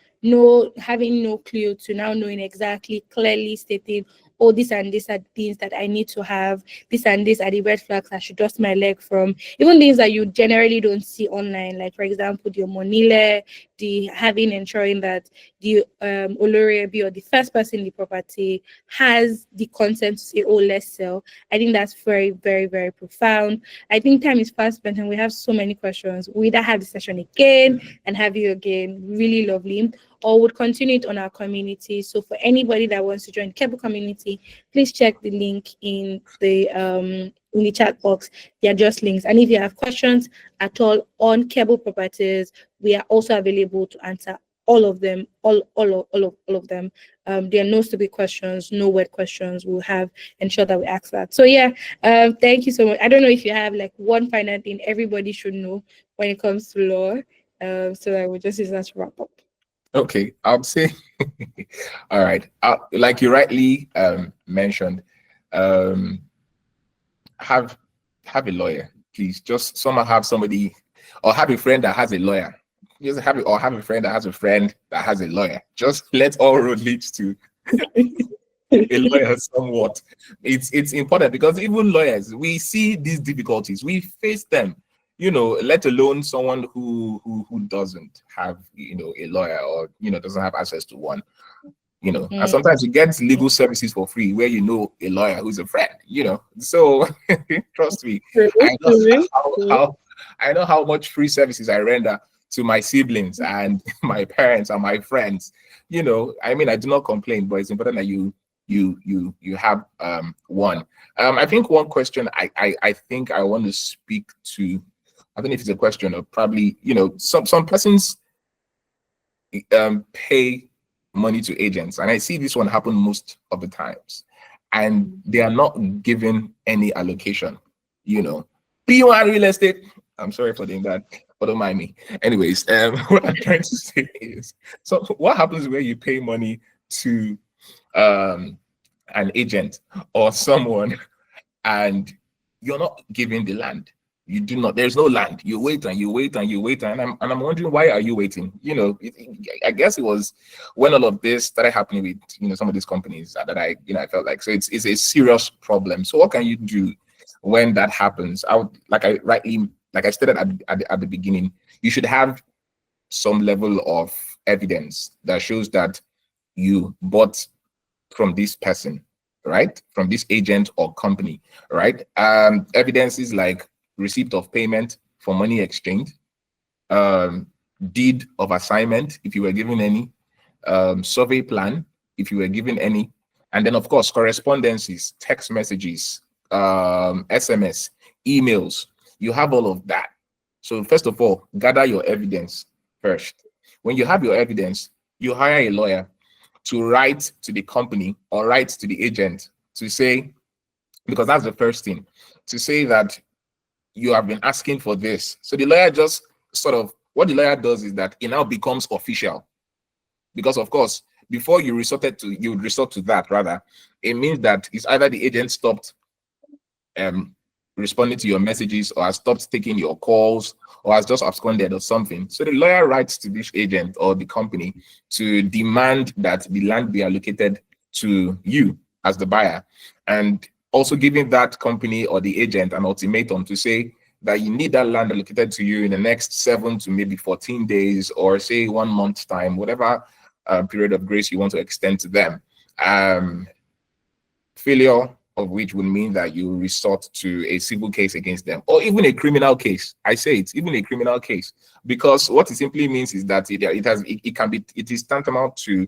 having no clue to now knowing exactly, clearly stating, oh, this and this are things that I need to have. This and this are the red flags I should dust my leg from. Even things that you generally don't see online, like, for example, the onile, the ensuring that the Olorebi, or the first person in the property, has the consent to say, oh, let's sell. I think that's very, very, very profound. I think time is fast spent and we have so many questions. We either have the session again and have you again, really lovely, or would continue it on our community. So for anybody that wants to join the Keble community, please check the link in the chat box. They are just links. And if you have questions at all on Keble properties, we are also available to answer all of them, all of them. There are no stupid questions, no weird questions. We'll ensure that we ask that. So yeah, thank you so much. I don't know if you have like one final thing everybody should know when it comes to law, so that we'll just use that to wrap up. Okay, I'll say, all right. Like you rightly mentioned, have a lawyer, please. Just somehow have somebody, or have a friend that has a lawyer. Just have a friend that has a friend that has a lawyer. Just let all road lead to a lawyer somewhat. It's important, because even lawyers, we see these difficulties, we face them. Let alone someone who doesn't have, a lawyer, or, doesn't have access to one, and sometimes you get legal services for free where a lawyer who's a friend, so trust me, I know how much free services I render to my siblings and my parents and my friends. I do not complain, but it's important that you have one. I think one question I think I want to speak to, I don't know if it's a question, or probably, some persons pay money to agents, and I see this one happen most of the times, and they are not given any allocation. P1 real estate. I'm sorry for doing that, but don't mind me. Anyways, what I'm trying to say is, so what happens where you pay money to an agent or someone, and you're not given the land? You do not. There's no land. You wait and you wait and you wait, and I'm wondering, why are you waiting? I guess it was when all of this started happening with some of these companies that I felt like, so it's a serious problem. So what can you do when that happens? Like I stated at the beginning, you should have some level of evidence that shows that you bought from this person, right? From this agent or company, right? Evidences like receipt of payment for money exchange, deed of assignment, if you were given any, survey plan, if you were given any, and then of course correspondences, text messages, SMS, emails. You have all of that. So first of all, gather your evidence first. When you have your evidence, you hire a lawyer to write to the company or write to the agent to say, because that's the first thing, to say that you have been asking for this. So the lawyer just what the lawyer does is that it now becomes official, because of course, before you resort to that, rather, it means that it's either the agent stopped responding to your messages, or has stopped taking your calls, or has just absconded or something. So the lawyer writes to this agent or the company to demand that the land be allocated to you as the buyer, and also giving that company or the agent an ultimatum to say that you need that land allocated to you in the next 7 to maybe 14 days, or say 1 month's time, whatever period of grace you want to extend to them. Failure of which would mean that you resort to a civil case against them, or even a criminal case. I say it's even a criminal case, because what it simply means is that it is tantamount to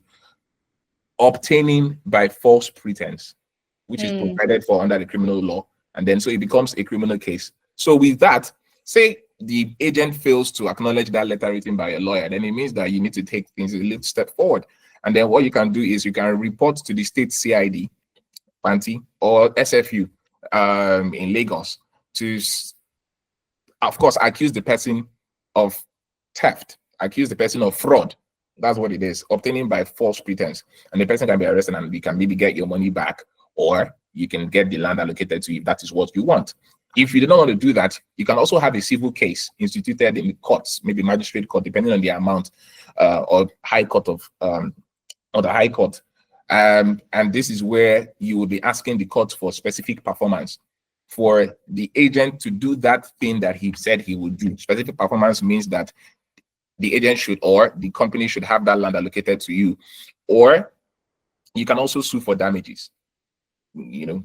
obtaining by false pretense, which is provided for under the criminal law. And then so it becomes a criminal case. So with that, say the agent fails to acknowledge that letter written by a lawyer, then it means that you need to take things a little step forward. And then what you can do is you can report to the state CID, Panti, or SFU in Lagos to, of course, accuse the person of theft, accuse the person of fraud. That's what it is, obtaining by false pretense. And the person can be arrested and you can maybe get your money back, or you can get the land allocated to you if that is what you want. If you do not want to do that, you can also have a civil case instituted in the courts, maybe magistrate court, depending on the amount, or high court of, or the high court. And this is where you will be asking the court for specific performance for the agent to do that thing that he said he would do. Specific performance means that the agent should, or the company should have that land allocated to you. Or you can also sue for damages,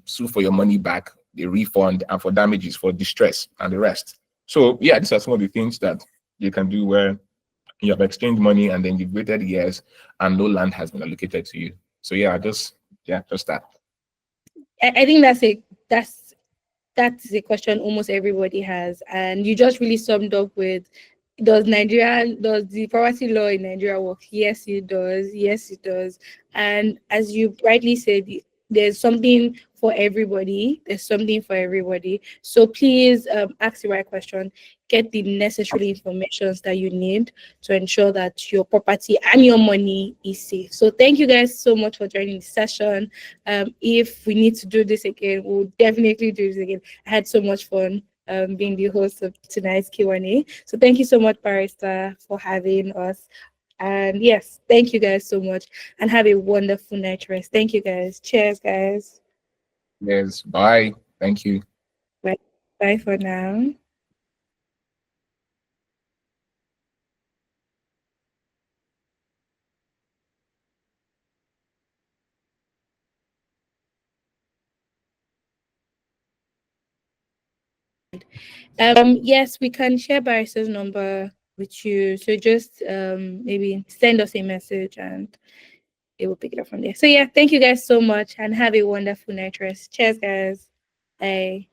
sue for your money back, the refund, and for damages, for distress and the rest. So yeah, these are some of the things that you can do where you have exchanged money and then you've waited years and no land has been allocated to you. So yeah, just that. I think that's a question almost everybody has, and you just really summed up with, does the property law in Nigeria work? Yes, it does. Yes, it does. And as you rightly said, there's something for everybody. There's something for everybody. So please ask the right question. Get the necessary information that you need to ensure that your property and your money is safe. So thank you guys so much for joining the session. If we need to do this again, we'll definitely do this again. I had so much fun being the host of tonight's Q&A. So thank you so much, Barrister, for having us. And yes, thank you guys so much, and have a wonderful night rest. Thank you guys. Cheers, guys. Yes, bye. Thank you. Bye for now. Yes, we can share Barrister's number with you. So just maybe send us a message and it will pick it up from there. So yeah, thank you guys so much and have a wonderful night rest. Cheers, guys. Bye.